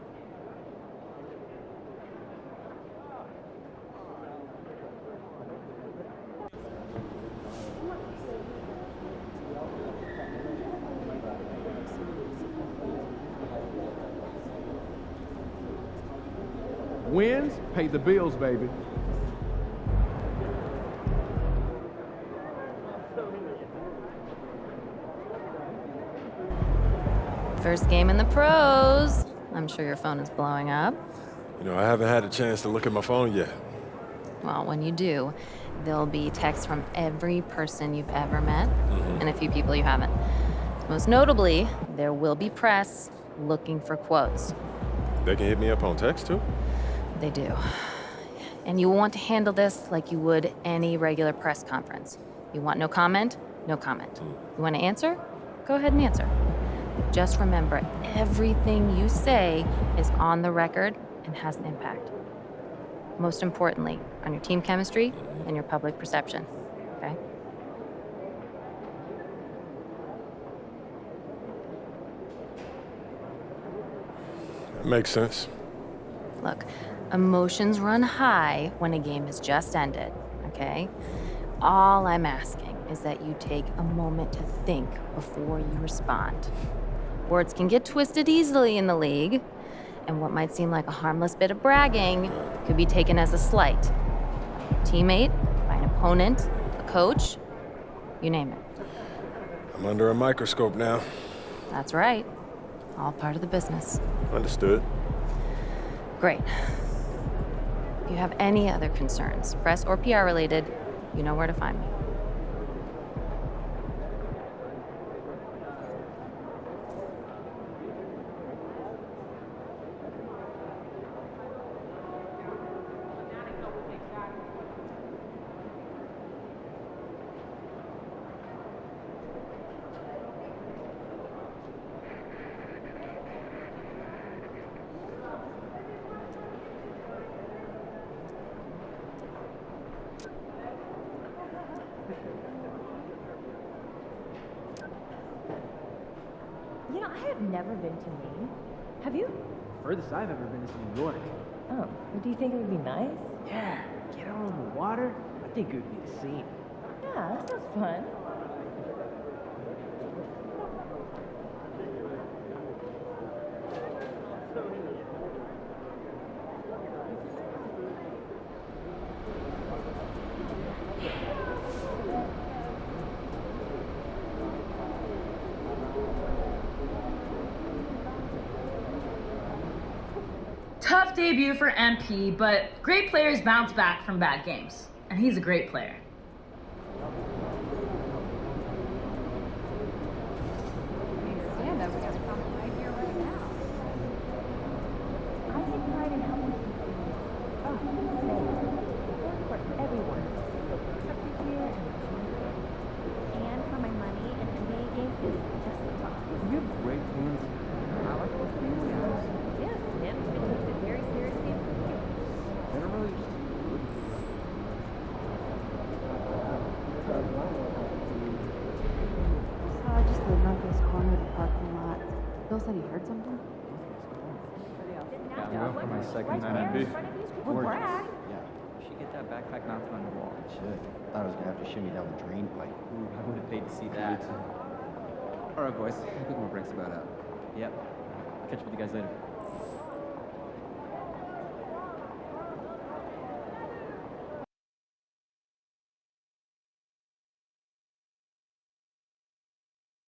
Wins pay the bills, baby. First game in the pros. I'm sure your phone is blowing up. You know, I haven't had a chance to look at my phone yet. Well, when you do, there'll be texts from every person you've ever met and a few people you haven't. Most notably, there will be press looking for quotes. They can hit me up on text too? They do. And you will want to handle this like you would any regular press conference. You want no comment? No comment. You want to answer? Go ahead and answer. Just remember, everything you say is on the record and has an impact. Most importantly, on your team chemistry and your public perception, okay? That makes sense. Look, emotions run high when a game has just ended, okay? All I'm asking is that you take a moment to think before you respond. Words can get twisted easily in the league, and what might seem like a harmless bit of bragging could be taken as a slight. A teammate, by an opponent, a coach, you name it. I'm under a microscope now. That's right. All part of the business. Understood. Great. If you have any other concerns, press or PR related, you know where to find me. You know, I have never been to Maine. Have you? Furthest I've ever been is New York. Oh, do you think it would be nice? Yeah, get out on the water. I think it would be the scene. Yeah, that sounds fun. Tough debut for MP, but great players bounce back from bad games. And he's a great player. Stand up against problem right here, right now. I take pride in helping people. Oh, same. For everyone. Except here and for my money, an NBA game is just a fun. You have great hands. I like those family hours. Yeah, man. I take it very seriously. They're really just good. Saw just the northwest corner of the parking lot. Bill said he heard something. Got me up for my second night at B. Well, brag. Yeah. We should get that backpack mounted on the wall. Should. Thought I was gonna have to shimmy down the drain pipe. Ooh, I would have paid to see that. All right, boys. I think my break's about out. Yep. Catch up with you guys later.